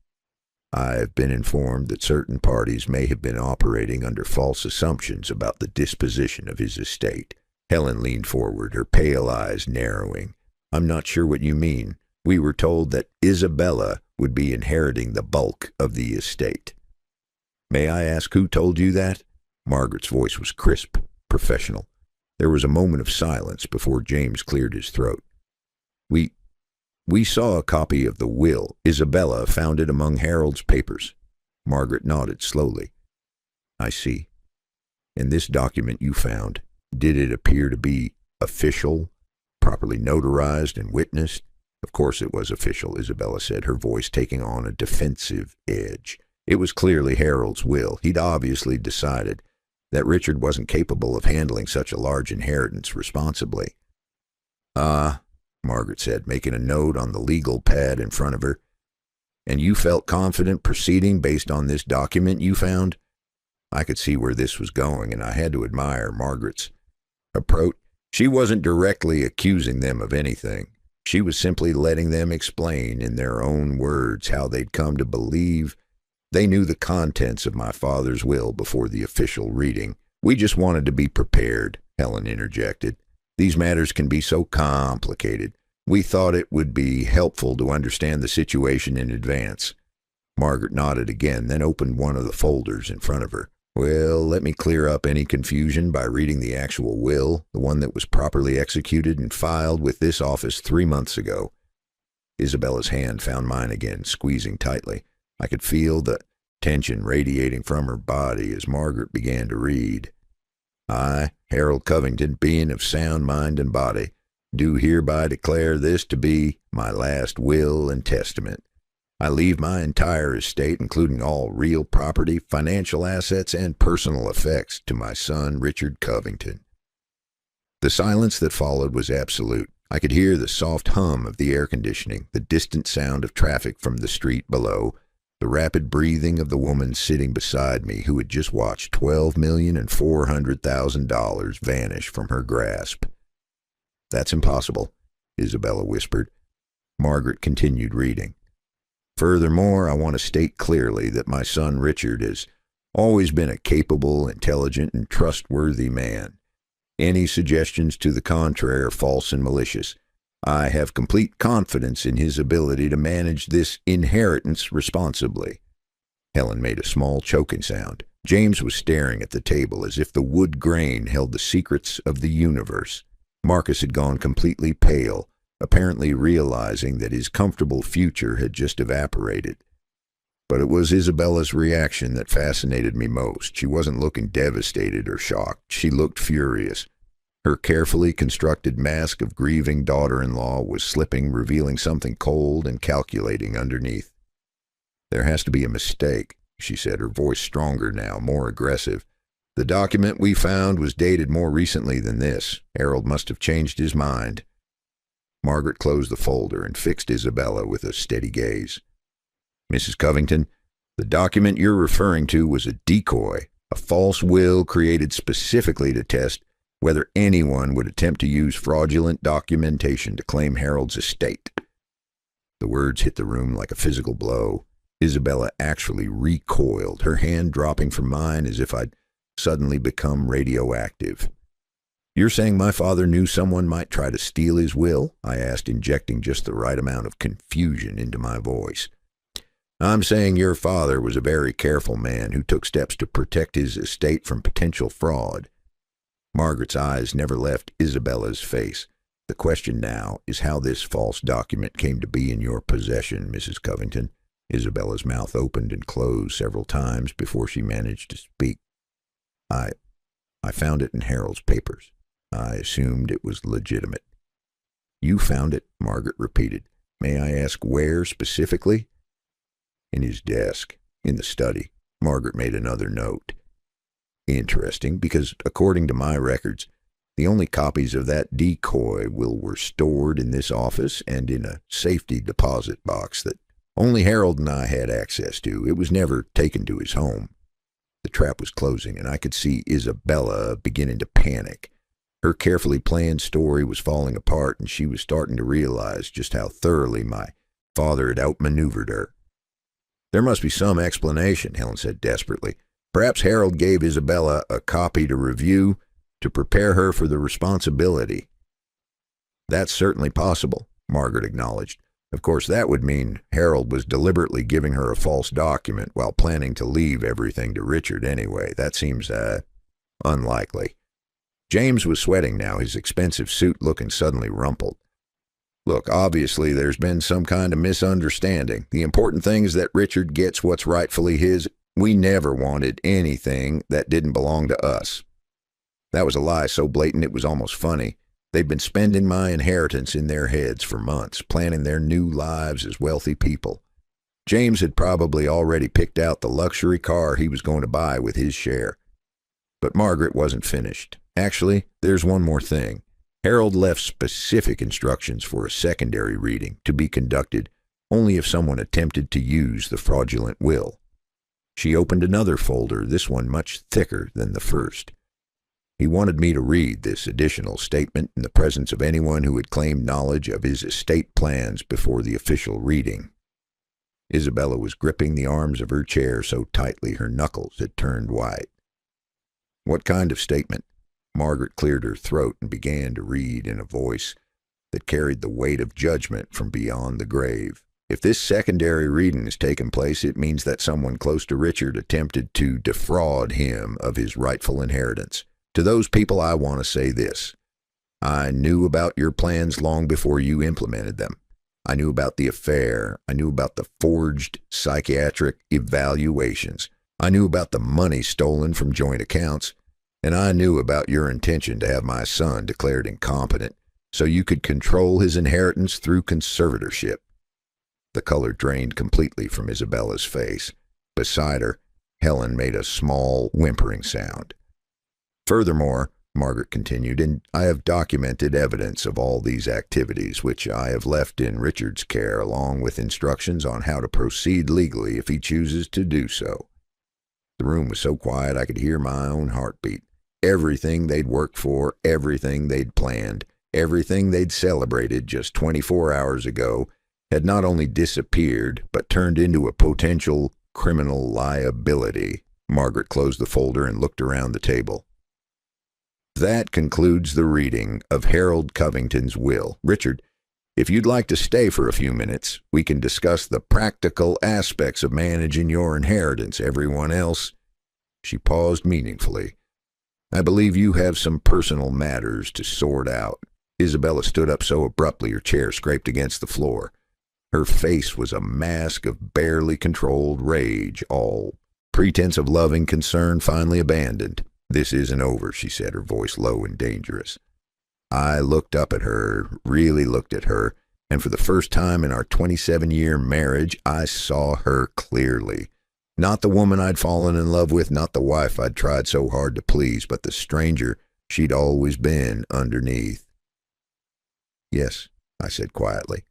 I have been informed that certain parties may have been operating under false assumptions about the disposition of his estate." Helen leaned forward, her pale eyes narrowing. "I'm not sure what you mean. We were told that Isabella would be inheriting the bulk of the estate." "May I ask who told you that?" Margaret's voice was crisp, professional. There was a moment of silence before James cleared his throat. We saw a copy of the will. Isabella found it among Harold's papers." Margaret nodded slowly. "I see. And this document you found, did it appear to be official, properly notarized and witnessed?" "Of course it was official," Isabella said, her voice taking on a defensive edge. "It was clearly Harold's will. He'd obviously decided that Richard wasn't capable of handling such a large inheritance responsibly." Margaret said, making a note on the legal pad in front of her. "And you felt confident proceeding based on this document you found?" I could see where this was going, and I had to admire Margaret's approach. She wasn't directly accusing them of anything. She was simply letting them explain in their own words how they'd come to believe they knew the contents of my father's will before the official reading. "We just wanted to be prepared," Helen interjected. "These matters can be so complicated. We thought it would be helpful to understand the situation in advance." Margaret nodded again, then opened one of the folders in front of her. "Well, let me clear up any confusion by reading the actual will, the one that was properly executed and filed with this office 3 months ago." Isabella's hand found mine again, squeezing tightly. I could feel the tension radiating from her body as Margaret began to read. I, Harold Covington, being of sound mind and body, do hereby declare this to be my last will and testament. I leave my entire estate, including all real property, financial assets, and personal effects, to my son, Richard Covington. The silence that followed was absolute. I could hear the soft hum of the air conditioning, the distant sound of traffic from the street below, the rapid breathing of the woman sitting beside me who had just watched $12,400,000 vanish from her grasp. "That's impossible," Isabella whispered. Margaret continued reading. "Furthermore, I want to state clearly that my son Richard has always been a capable, intelligent, and trustworthy man. Any suggestions to the contrary are false and malicious. I have complete confidence in his ability to manage this inheritance responsibly." Helen made a small choking sound. James was staring at the table as if the wood grain held the secrets of the universe. Marcus had gone completely pale, apparently realizing that his comfortable future had just evaporated. But it was Isabella's reaction that fascinated me most. She wasn't looking devastated or shocked. She looked furious. Her carefully constructed mask of grieving daughter-in-law was slipping, revealing something cold and calculating underneath. "There has to be a mistake," she said, her voice stronger now, more aggressive. "The document we found was dated more recently than this. Harold must have changed his mind." Margaret closed the folder and fixed Isabella with a steady gaze. "Mrs. Covington, the document you're referring to was a decoy, a false will created specifically to test whether anyone would attempt to use fraudulent documentation to claim Harold's estate." The words hit the room like a physical blow. Isabella actually recoiled, her hand dropping from mine as if I'd suddenly become radioactive. "You're saying my father knew someone might try to steal his will?" I asked, injecting just the right amount of confusion into my voice. "I'm saying your father was a very careful man who took steps to protect his estate from potential fraud." Margaret's eyes never left Isabella's face. "The question now is how this false document came to be in your possession, Mrs. Covington." Isabella's mouth opened and closed several times before she managed to speak. I found it in Harold's papers. I assumed it was legitimate." "You found it," Margaret repeated. "May I ask where specifically?" "In his desk, in the study." Margaret made another note. "Interesting, because according to my records, the only copies of that decoy will were stored in this office and in a safety deposit box that only Harold and I had access to. It was never taken to his home." The trap was closing, and I could see Isabella beginning to panic. Her carefully planned story was falling apart, and she was starting to realize just how thoroughly my father had outmaneuvered her. "There must be some explanation," Helen said desperately. "Perhaps Harold gave Isabella a copy to review to prepare her for the responsibility." "That's certainly possible," Margaret acknowledged. "Of course, that would mean Harold was deliberately giving her a false document while planning to leave everything to Richard anyway. That seems, unlikely." James was sweating now, his expensive suit looking suddenly rumpled. "Look, obviously there's been some kind of misunderstanding. The important thing is that Richard gets what's rightfully his. We never wanted anything that didn't belong to us." That was a lie so blatant it was almost funny. They'd been spending my inheritance in their heads for months, planning their new lives as wealthy people. James had probably already picked out the luxury car he was going to buy with his share. But Margaret wasn't finished. "Actually, there's one more thing. Harold left specific instructions for a secondary reading to be conducted only if someone attempted to use the fraudulent will." She opened another folder, this one much thicker than the first. "He wanted me to read this additional statement in the presence of anyone who had claimed knowledge of his estate plans before the official reading." Isabella was gripping the arms of her chair so tightly her knuckles had turned white. "What kind of statement?" Margaret cleared her throat and began to read in a voice that carried the weight of judgment from beyond the grave. "If this secondary reading has taken place, it means that someone close to Richard attempted to defraud him of his rightful inheritance. To those people, I want to say this. I knew about your plans long before you implemented them. I knew about the affair. I knew about the forged psychiatric evaluations. I knew about the money stolen from joint accounts. And I knew about your intention to have my son declared incompetent so you could control his inheritance through conservatorship. The color drained completely from Isabella's face. Beside her, Helen made a small, whimpering sound. Furthermore, Margaret continued, and I have documented evidence of all these activities, which I have left in Richard's care, along with instructions on how to proceed legally if he chooses to do so. The room was so quiet I could hear my own heartbeat. Everything they'd worked for, everything they'd planned, everything they'd celebrated just 24 hours ago had not only disappeared, but turned into a potential criminal liability. Margaret closed the folder and looked around the table. That concludes the reading of Harold Covington's will. Richard, if you'd like to stay for a few minutes, we can discuss the practical aspects of managing your inheritance. Everyone else. She paused meaningfully. I believe you have some personal matters to sort out. Isabella stood up so abruptly her chair scraped against the floor. Her face was a mask of barely controlled rage, all pretense of loving concern finally abandoned. This isn't over, she said, her voice low and dangerous. I looked up at her, really looked at her, and for the first time in our 27-year marriage, I saw her clearly. Not the woman I'd fallen in love with, not the wife I'd tried so hard to please, but the stranger she'd always been underneath. Yes, I said quietly.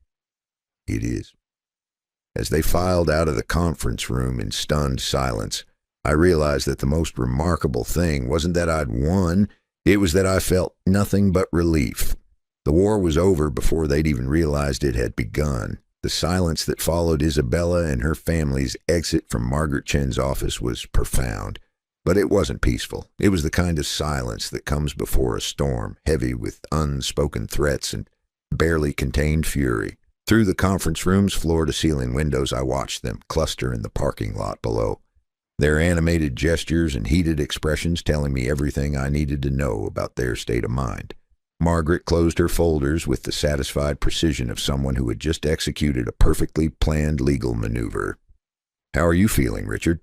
It is. As they filed out of the conference room in stunned silence, I realized that the most remarkable thing wasn't that I'd won, it was that I felt nothing but relief. The war was over before they'd even realized it had begun. The silence that followed Isabella and her family's exit from Margaret Chen's office was profound, but it wasn't peaceful. It was the kind of silence that comes before a storm, heavy with unspoken threats and barely contained fury. Through the conference room's floor-to-ceiling windows, I watched them cluster in the parking lot below, their animated gestures and heated expressions telling me everything I needed to know about their state of mind. Margaret closed her folders with the satisfied precision of someone who had just executed a perfectly planned legal maneuver. How are you feeling, Richard?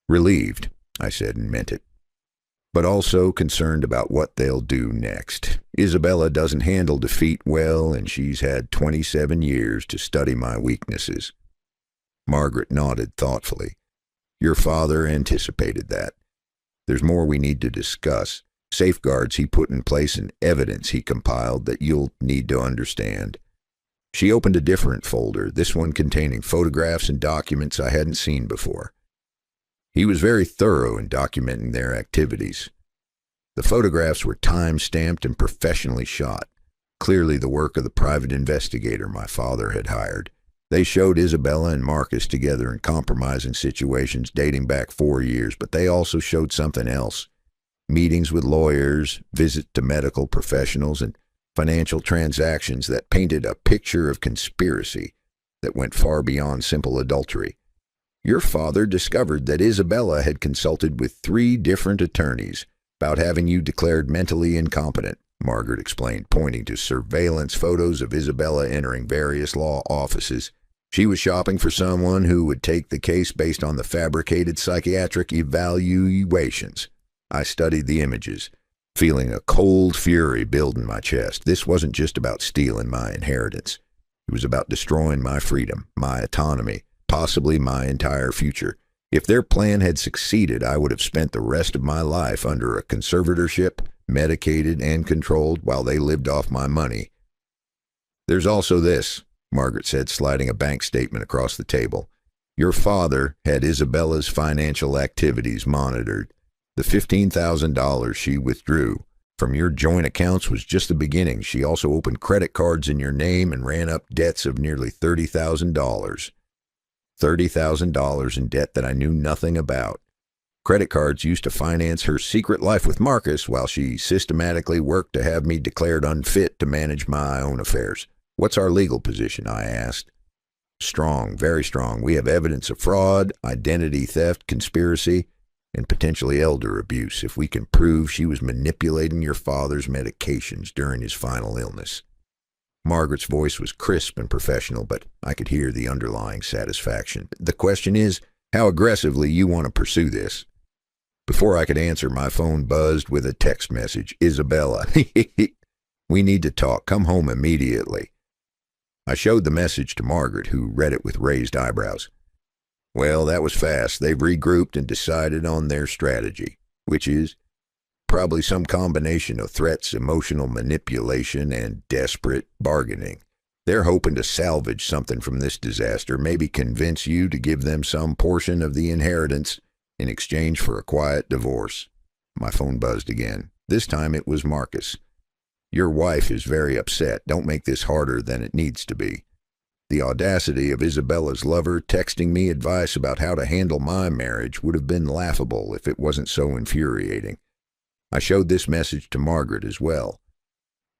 Relieved, I said and meant it. But also concerned about what they'll do next. Isabella doesn't handle defeat well, and she's had 27 years to study my weaknesses. Margaret nodded thoughtfully. Your father anticipated that. There's more we need to discuss. Safeguards he put in place and evidence he compiled that you'll need to understand. She opened a different folder, this one containing photographs and documents I hadn't seen before. He was very thorough in documenting their activities. The photographs were time-stamped and professionally shot, clearly the work of the private investigator my father had hired. They showed Isabella and Marcus together in compromising situations dating back 4 years, but they also showed something else. Meetings with lawyers, visits to medical professionals, and financial transactions that painted a picture of conspiracy that went far beyond simple adultery. Your father discovered that Isabella had consulted with 3 different attorneys about having you declared mentally incompetent, Margaret explained, pointing to surveillance photos of Isabella entering various law offices. She was shopping for someone who would take the case based on the fabricated psychiatric evaluations. I studied the images, feeling a cold fury build in my chest. This wasn't just about stealing my inheritance. It was about destroying my freedom, my autonomy, possibly my entire future. If their plan had succeeded, I would have spent the rest of my life under a conservatorship, medicated and controlled while they lived off my money. There's also this, Margaret said, sliding a bank statement across the table. Your father had Isabella's financial activities monitored. The $15,000 she withdrew from your joint accounts was just the beginning. She also opened credit cards in your name and ran up debts of nearly $30,000. $30,000 in debt that I knew nothing about. Credit cards used to finance her secret life with Marcus while she systematically worked to have me declared unfit to manage my own affairs. What's our legal position? I asked. Strong, very strong. We have evidence of fraud, identity theft, conspiracy, and potentially elder abuse if we can prove she was manipulating your father's medications during his final illness. Margaret's voice was crisp and professional, but I could hear the underlying satisfaction. The question is, how aggressively you want to pursue this? Before I could answer, my phone buzzed with a text message. Isabella, we need to talk. Come home immediately. I showed the message to Margaret, who read it with raised eyebrows. Well, that was fast. They've regrouped and decided on their strategy, which is probably some combination of threats, emotional manipulation, and desperate bargaining. They're hoping to salvage something from this disaster, maybe convince you to give them some portion of the inheritance in exchange for a quiet divorce. My phone buzzed again. This time it was Marcus. Your wife is very upset. Don't make this harder than it needs to be. The audacity of Isabella's lover texting me advice about how to handle my marriage would have been laughable if it wasn't so infuriating. I showed this message to Margaret as well.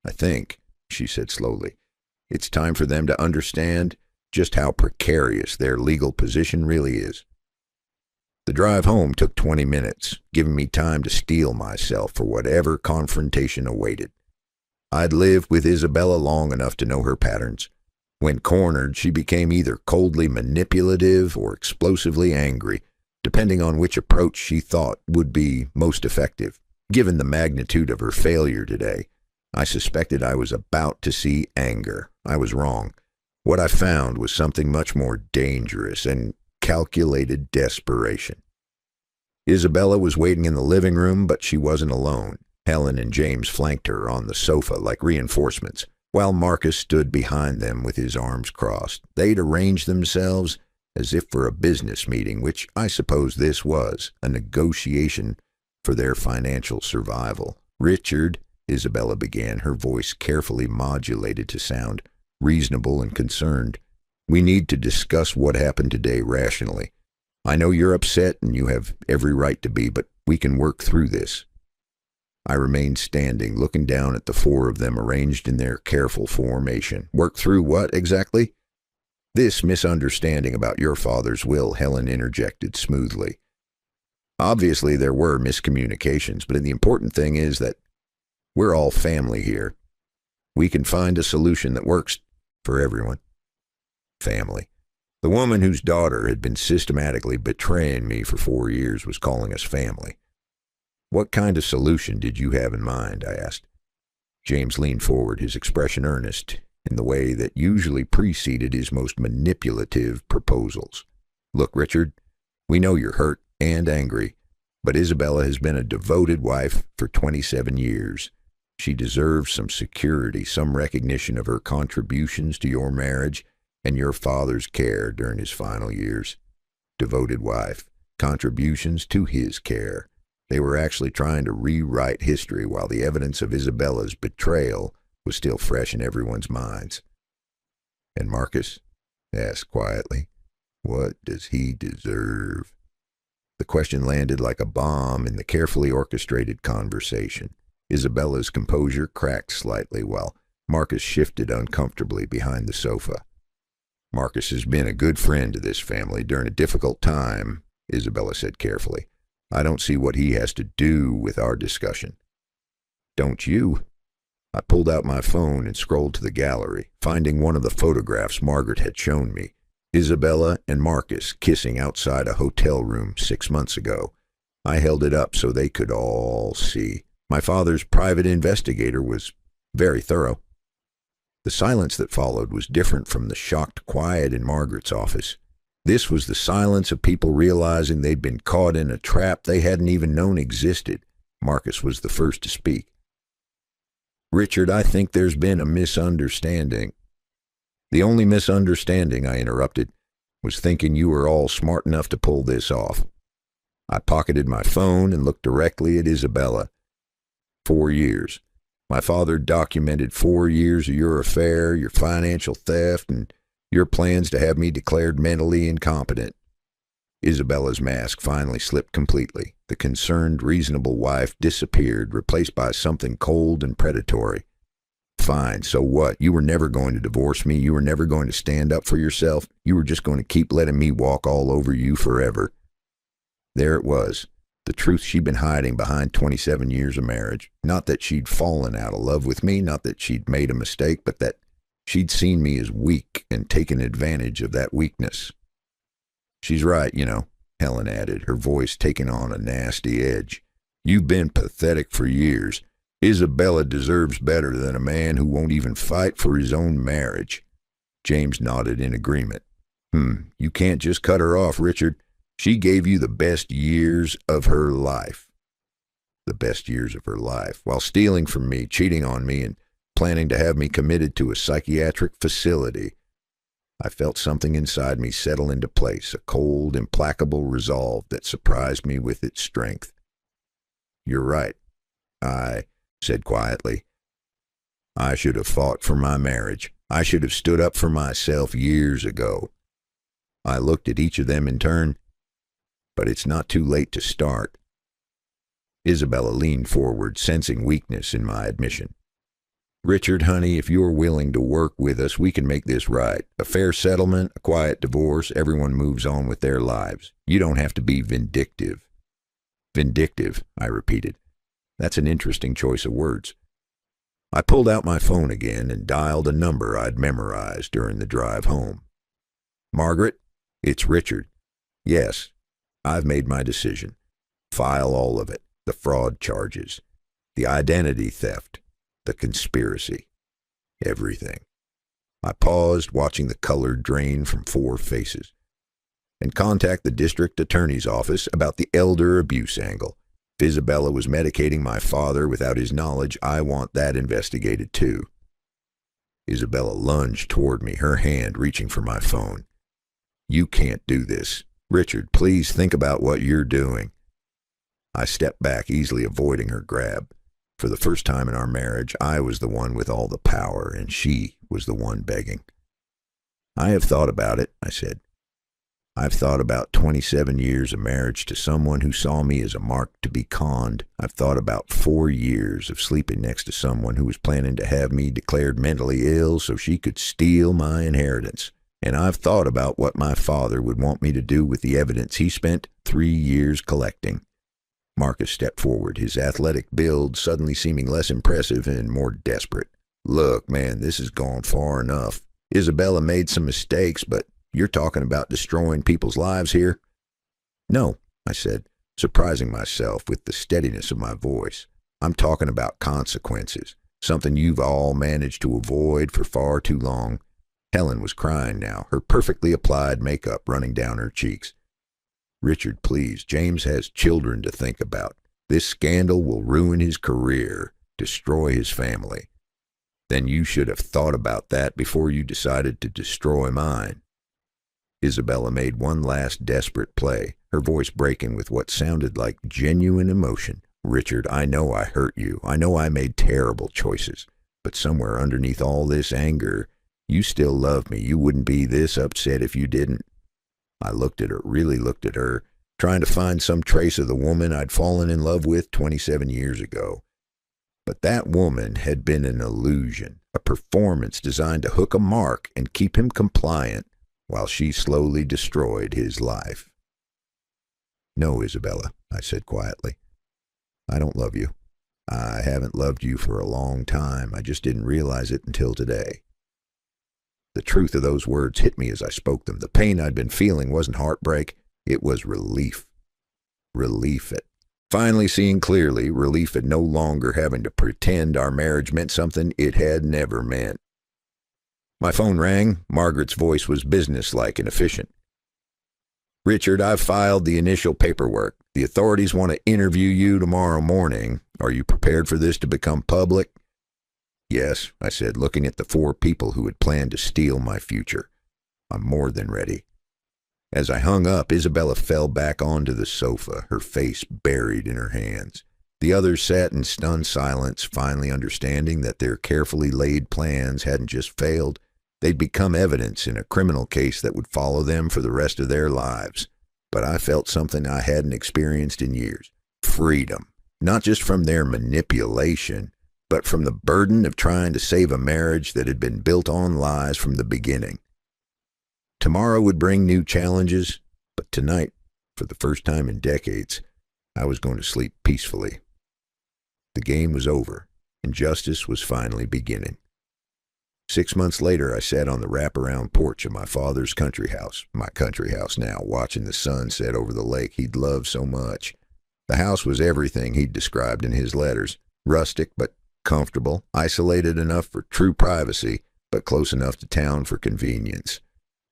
I think, she said slowly, it's time for them to understand just how precarious their legal position really is. The drive home took 20 minutes, giving me time to steel myself for whatever confrontation awaited. I'd lived with Isabella long enough to know her patterns. When cornered, she became either coldly manipulative or explosively angry, depending on which approach she thought would be most effective. Given the magnitude of her failure today, I suspected I was about to see anger. I was wrong. What I found was something much more dangerous and calculated desperation. Isabella was waiting in the living room, but she wasn't alone. Helen and James flanked her on the sofa like reinforcements, while Marcus stood behind them with his arms crossed. They'd arranged themselves as if for a business meeting, which I suppose this was, a negotiation for their financial survival. Richard, Isabella began, her voice carefully modulated to sound reasonable and concerned. We need to discuss what happened today rationally. I know you're upset and you have every right to be, but we can work through this. I remained standing, looking down at the four of them arranged in their careful formation. Work through what exactly? This misunderstanding about your father's will, Helen interjected smoothly. Obviously there were miscommunications, but the important thing is that we're all family here. We can find a solution that works for everyone. Family. The woman whose daughter had been systematically betraying me for 4 years was calling us family. What kind of solution did you have in mind? I asked. James leaned forward, his expression earnest, in the way that usually preceded his most manipulative proposals. Look, Richard, we know you're hurt and angry, but Isabella has been a devoted wife for 27 years. She deserves some security, some recognition of her contributions to your marriage and your father's care during his final years. Devoted wife, contributions to his care. They were actually trying to rewrite history while the evidence of Isabella's betrayal was still fresh in everyone's minds. And Marcus asked quietly, what does he deserve? The question landed like a bomb in the carefully orchestrated conversation. Isabella's composure cracked slightly while Marcus shifted uncomfortably behind the sofa. Marcus has been a good friend to this family during a difficult time, Isabella said carefully. I don't see what he has to do with our discussion. Don't you? I pulled out my phone and scrolled to the gallery, finding one of the photographs Margaret had shown me. Isabella and Marcus kissing outside a hotel room 6 months ago. I held it up so they could all see. My father's private investigator was very thorough. The silence that followed was different from the shocked quiet in Margaret's office. This was the silence of people realizing they'd been caught in a trap they hadn't even known existed. Marcus was the first to speak. Richard, I think there's been a misunderstanding. The only misunderstanding, I interrupted, was thinking you were all smart enough to pull this off. I pocketed my phone and looked directly at Isabella. 4 years. My father documented 4 years of your affair, your financial theft, and your plans to have me declared mentally incompetent. Isabella's mask finally slipped completely. The concerned, reasonable wife disappeared, replaced by something cold and predatory. Fine, so what? You were never going to divorce me. You were never going to stand up for yourself. You were just going to keep letting me walk all over you forever. There it was. The truth she'd been hiding behind 27 years of marriage. Not that she'd fallen out of love with me, not that she'd made a mistake, but that She'd seen me as weak and taken advantage of that weakness. She's right, Helen added, her voice taking on a nasty edge. You've been pathetic for years. Isabella deserves better than a man who won't even fight for his own marriage. James nodded in agreement. You can't just cut her off, Richard. She gave you the best years of her life. The best years of her life, while stealing from me, cheating on me, and planning to have me committed to a psychiatric facility. I felt something inside me settle into place, a cold, implacable resolve that surprised me with its strength. You're right, I said quietly. I should have fought for my marriage. I should have stood up for myself years ago. I looked at each of them in turn, but it's not too late to start. Isabella leaned forward, sensing weakness in my admission. Richard, honey, if you're willing to work with us, we can make this right. A fair settlement, a quiet divorce, everyone moves on with their lives. You don't have to be vindictive. Vindictive, I repeated. That's an interesting choice of words. I pulled out my phone again and dialed a number I'd memorized during the drive home. Margaret, it's Richard. Yes, I've made my decision. File all of it. The fraud charges, the identity theft, the conspiracy, everything. I paused, watching the color drain from 4 faces. And contact the district attorney's office about the elder abuse angle. If Isabella was medicating my father without his knowledge, I want that investigated too. Isabella lunged toward me, her hand reaching for my phone. You can't do this. Richard, please think about what you're doing. I stepped back, easily avoiding her grab. For the first time in our marriage, I was the one with all the power, and she was the one begging. I have thought about it, I said. I've thought about 27 years of marriage to someone who saw me as a mark to be conned. I've thought about 4 years of sleeping next to someone who was planning to have me declared mentally ill so she could steal my inheritance. And I've thought about what my father would want me to do with the evidence he spent 3 years collecting. Marcus stepped forward, his athletic build suddenly seeming less impressive and more desperate. Look, man, this has gone far enough. Isabella made some mistakes, but you're talking about destroying people's lives here? No, I said, surprising myself with the steadiness of my voice. I'm talking about consequences, something you've all managed to avoid for far too long. Helen was crying now, her perfectly applied makeup running down her cheeks. Richard, please, James has children to think about. This scandal will ruin his career, destroy his family. Then you should have thought about that before you decided to destroy mine. Isabella made one last desperate play, her voice breaking with what sounded like genuine emotion. Richard, I know I hurt you. I know I made terrible choices. But somewhere underneath all this anger, you still love me. You wouldn't be this upset if you didn't. I looked at her, really looked at her, trying to find some trace of the woman I'd fallen in love with 27 years ago. But that woman had been an illusion, a performance designed to hook a mark and keep him compliant while she slowly destroyed his life. No, Isabella, I said quietly. I don't love you. I haven't loved you for a long time. I just didn't realize it until today. The truth of those words hit me as I spoke them. The pain I'd been feeling wasn't heartbreak. It was relief. Relief at finally seeing clearly, relief at no longer having to pretend our marriage meant something it had never meant. My phone rang. Margaret's voice was businesslike and efficient. Richard, I've filed the initial paperwork. The authorities want to interview you tomorrow morning. Are you prepared for this to become public? Yes, I said, looking at the 4 people who had planned to steal my future. I'm more than ready. As I hung up, Isabella fell back onto the sofa, her face buried in her hands. The others sat in stunned silence, finally understanding that their carefully laid plans hadn't just failed. They'd become evidence in a criminal case that would follow them for the rest of their lives. But I felt something I hadn't experienced in years. Freedom. Not just from their manipulation, but from the burden of trying to save a marriage that had been built on lies from the beginning. Tomorrow would bring new challenges, but tonight, for the first time in decades, I was going to sleep peacefully. The game was over, and justice was finally beginning. 6 months later, I sat on the wraparound porch of my father's country house, my country house now, watching the sun set over the lake he'd loved so much. The house was everything he'd described in his letters: rustic but comfortable, isolated enough for true privacy, but close enough to town for convenience.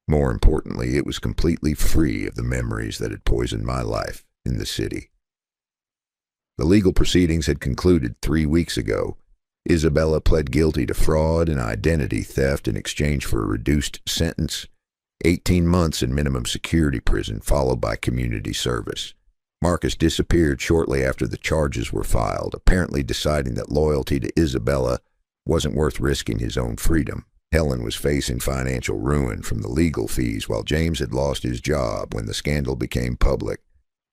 More importantly, it was completely free of the memories that had poisoned my life in the city. The legal proceedings had concluded 3 weeks ago. Isabella pled guilty to fraud and identity theft in exchange for a reduced sentence, 18 months in minimum security prison, followed by community service. Marcus disappeared shortly after the charges were filed, apparently deciding that loyalty to Isabella wasn't worth risking his own freedom. Helen was facing financial ruin from the legal fees, while James had lost his job when the scandal became public.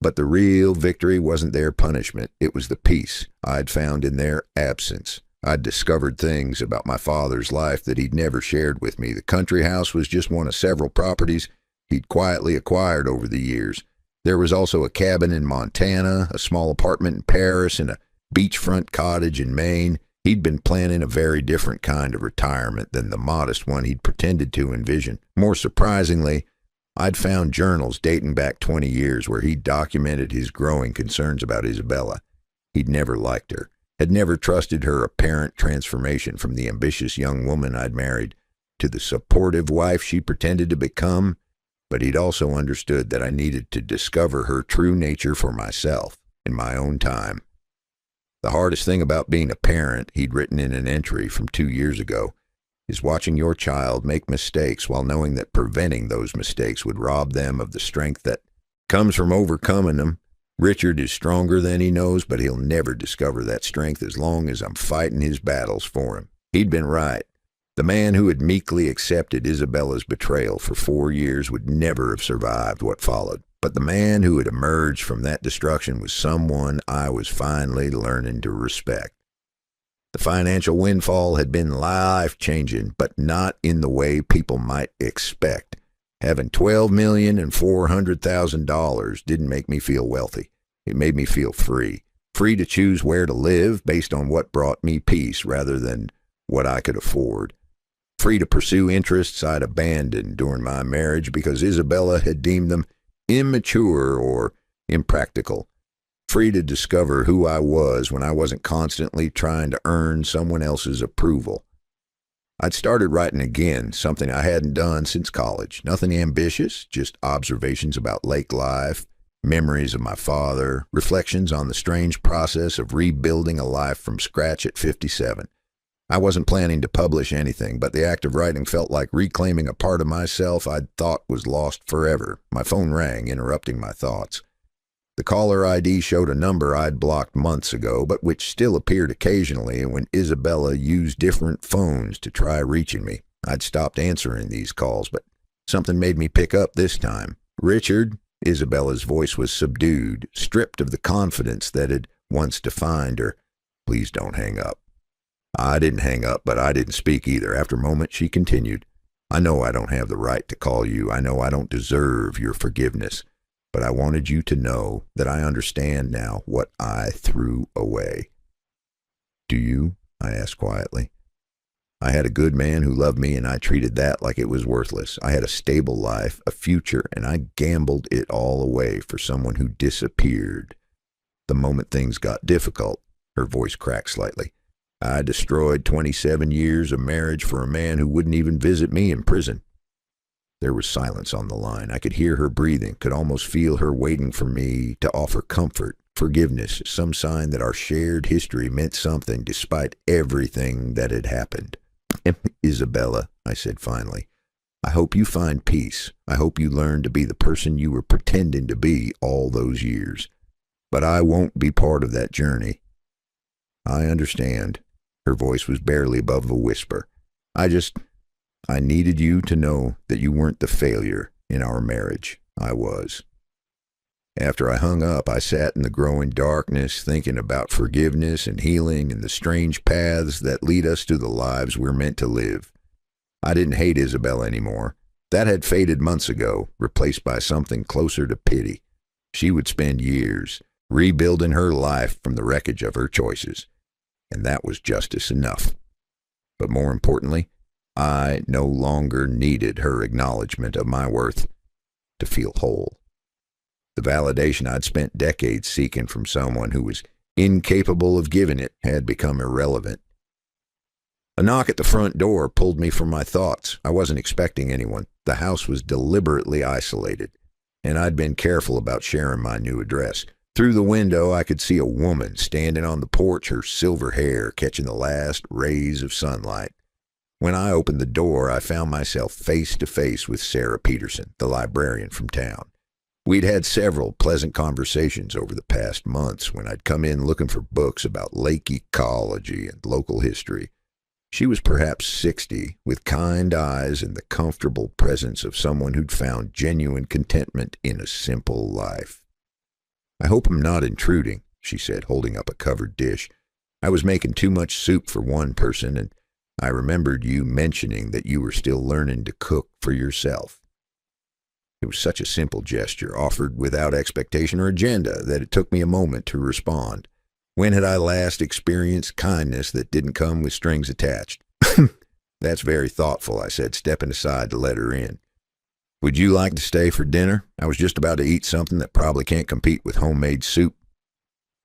But the real victory wasn't their punishment. It was the peace I'd found in their absence. I'd discovered things about my father's life that he'd never shared with me. The country house was just one of several properties he'd quietly acquired over the years. There was also a cabin in Montana, a small apartment in Paris, and a beachfront cottage in Maine. He'd been planning a very different kind of retirement than the modest one he'd pretended to envision. More surprisingly, I'd found journals dating back 20 years where he'd documented his growing concerns about Isabella. He'd never liked her, had never trusted her apparent transformation from the ambitious young woman I'd married to the supportive wife she pretended to become, but he'd also understood that I needed to discover her true nature for myself in my own time. The hardest thing about being a parent, he'd written in an entry from 2 years ago, is watching your child make mistakes while knowing that preventing those mistakes would rob them of the strength that comes from overcoming them. Richard is stronger than he knows, but he'll never discover that strength as long as I'm fighting his battles for him. He'd been right. The man who had meekly accepted Isabella's betrayal for 4 years would never have survived what followed. But the man who had emerged from that destruction was someone I was finally learning to respect. The financial windfall had been life-changing, but not in the way people might expect. Having $12,400,000 didn't make me feel wealthy. It made me feel free. Free to choose where to live based on what brought me peace rather than what I could afford. Free to pursue interests I'd abandoned during my marriage because Isabella had deemed them immature or impractical. Free to discover who I was when I wasn't constantly trying to earn someone else's approval. I'd started writing again, something I hadn't done since college. Nothing ambitious, just observations about lake life, memories of my father, reflections on the strange process of rebuilding a life from scratch at 57. I wasn't planning to publish anything, but the act of writing felt like reclaiming a part of myself I'd thought was lost forever. My phone rang, interrupting my thoughts. The caller ID showed a number I'd blocked months ago, but which still appeared occasionally when Isabella used different phones to try reaching me. I'd stopped answering these calls, but something made me pick up this time. "Richard," Isabella's voice was subdued, stripped of the confidence that had once defined her. "Please don't hang up." I didn't hang up, but I didn't speak either. After a moment, she continued, "I know I don't have the right to call you. I know I don't deserve your forgiveness. But I wanted you to know that I understand now what I threw away." "Do you?" I asked quietly. "I had a good man who loved me, and I treated that like it was worthless. I had a stable life, a future, and I gambled it all away for someone who disappeared. The moment things got difficult," her voice cracked slightly, "I destroyed 27 years of marriage for a man who wouldn't even visit me in prison." There was silence on the line. I could hear her breathing, could almost feel her waiting for me to offer comfort, forgiveness, some sign that our shared history meant something despite everything that had happened. "Isabella," I said finally, "I hope you find peace. I hope you learn to be the person you were pretending to be all those years. But I won't be part of that journey." "I understand." Her voice was barely above a whisper. I needed you to know that you weren't the failure in our marriage. I was." After I hung up, I sat in the growing darkness, thinking about forgiveness and healing and the strange paths that lead us to the lives we're meant to live. I didn't hate Isabella anymore. That had faded months ago, replaced by something closer to pity. She would spend years rebuilding her life from the wreckage of her choices, and that was justice enough. But more importantly, I no longer needed her acknowledgement of my worth to feel whole. The validation I'd spent decades seeking from someone who was incapable of giving it had become irrelevant. A knock at the front door pulled me from my thoughts. I wasn't expecting anyone. The house was deliberately isolated, and I'd been careful about sharing my new address. Through the window, I could see a woman standing on the porch, her silver hair catching the last rays of sunlight. When I opened the door, I found myself face to face with Sarah Peterson, the librarian from town. We'd had several pleasant conversations over the past months when I'd come in looking for books about lake ecology and local history. She was perhaps 60, with kind eyes and the comfortable presence of someone who'd found genuine contentment in a simple life. "I hope I'm not intruding," she said, holding up a covered dish. "I was making too much soup for one person, and I remembered you mentioning that you were still learning to cook for yourself." It was such a simple gesture, offered without expectation or agenda, that it took me a moment to respond. When had I last experienced kindness that didn't come with strings attached? "That's very thoughtful," I said, stepping aside to let her in. "Would you like to stay for dinner? I was just about to eat something that probably can't compete with homemade soup."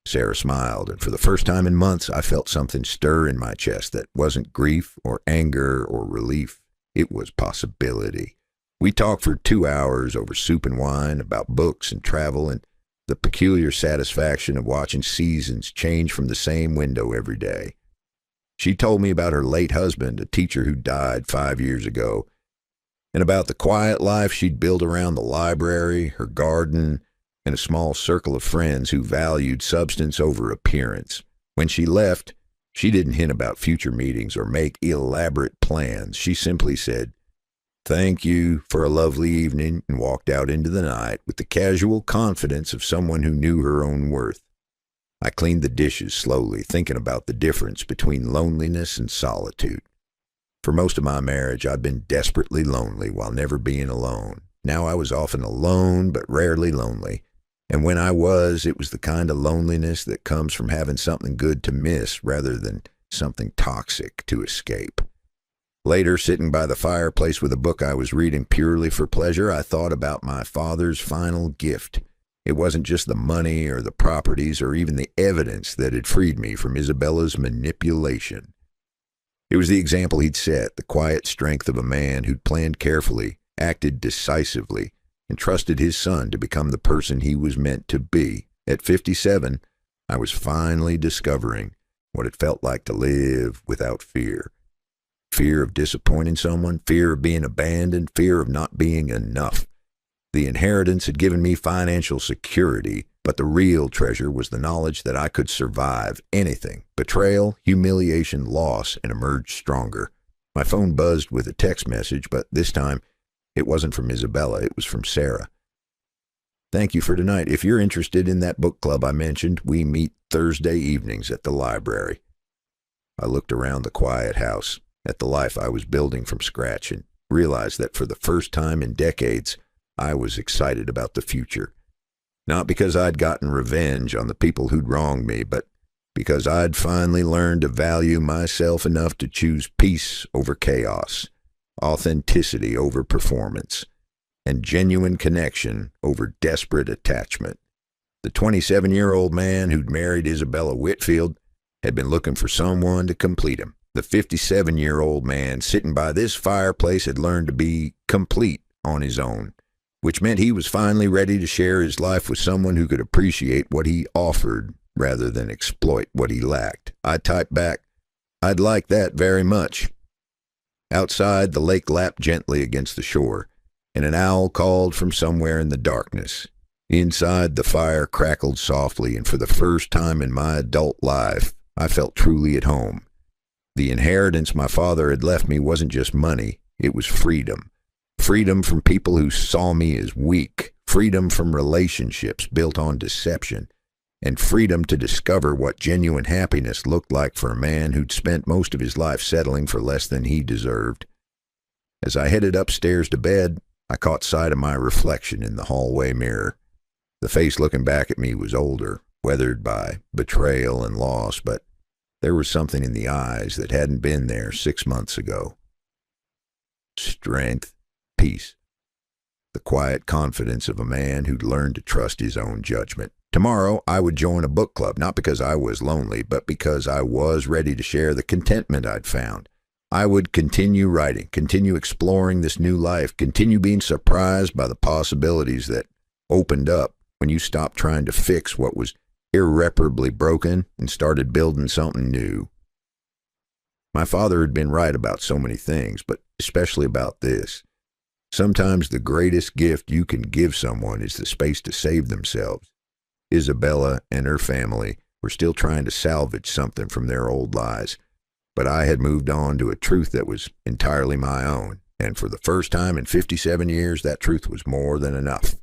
Sarah smiled, and for the first time in months, I felt something stir in my chest that wasn't grief or anger or relief. It was possibility. We talked for 2 hours over soup and wine, about books and travel, and the peculiar satisfaction of watching seasons change from the same window every day. She told me about her late husband, a teacher who died 5 years ago, and about the quiet life she'd built around the library, her garden, and a small circle of friends who valued substance over appearance. When she left, she didn't hint about future meetings or make elaborate plans. She simply said, "Thank you for a lovely evening," and walked out into the night with the casual confidence of someone who knew her own worth. I cleaned the dishes slowly, thinking about the difference between loneliness and solitude. For most of my marriage, I'd been desperately lonely while never being alone. Now I was often alone, but rarely lonely. And when I was, it was the kind of loneliness that comes from having something good to miss rather than something toxic to escape. Later, sitting by the fireplace with a book I was reading purely for pleasure, I thought about my father's final gift. It wasn't just the money or the properties or even the evidence that had freed me from Isabella's manipulation. It was the example he'd set, the quiet strength of a man who'd planned carefully, acted decisively, and trusted his son to become the person he was meant to be. At 57, I was finally discovering what it felt like to live without fear. Fear of disappointing someone, fear of being abandoned, fear of not being enough. The inheritance had given me financial security, but the real treasure was the knowledge that I could survive anything, betrayal, humiliation, loss, and emerge stronger. My phone buzzed with a text message, but this time it wasn't from Isabella, it was from Sarah. "Thank you for tonight. If you're interested in that book club I mentioned, we meet Thursday evenings at the library." I looked around the quiet house, at the life I was building from scratch, and realized that for the first time in decades, I was excited about the future. Not because I'd gotten revenge on the people who'd wronged me, but because I'd finally learned to value myself enough to choose peace over chaos, authenticity over performance, and genuine connection over desperate attachment. The 27-year-old man who'd married Isabella Whitfield had been looking for someone to complete him. The 57-year-old man sitting by this fireplace had learned to be complete on his own, which meant he was finally ready to share his life with someone who could appreciate what he offered rather than exploit what he lacked. I typed back, "I'd like that very much." Outside, the lake lapped gently against the shore, and an owl called from somewhere in the darkness. Inside, the fire crackled softly, and for the first time in my adult life, I felt truly at home. The inheritance my father had left me wasn't just money, it was freedom. Freedom from people who saw me as weak, freedom from relationships built on deception, and freedom to discover what genuine happiness looked like for a man who'd spent most of his life settling for less than he deserved. As I headed upstairs to bed, I caught sight of my reflection in the hallway mirror. The face looking back at me was older, weathered by betrayal and loss, but there was something in the eyes that hadn't been there 6 months ago. strength, peace. The quiet confidence of a man who'd learned to trust his own judgment. Tomorrow, I would join a book club, not because I was lonely, but because I was ready to share the contentment I'd found. I would continue writing, continue exploring this new life, continue being surprised by the possibilities that opened up when you stopped trying to fix what was irreparably broken and started building something new. My father had been right about so many things, but especially about this. Sometimes the greatest gift you can give someone is the space to save themselves. Isabella and her family were still trying to salvage something from their old lies, but I had moved on to a truth that was entirely my own, and for the first time in 57 years, that truth was more than enough.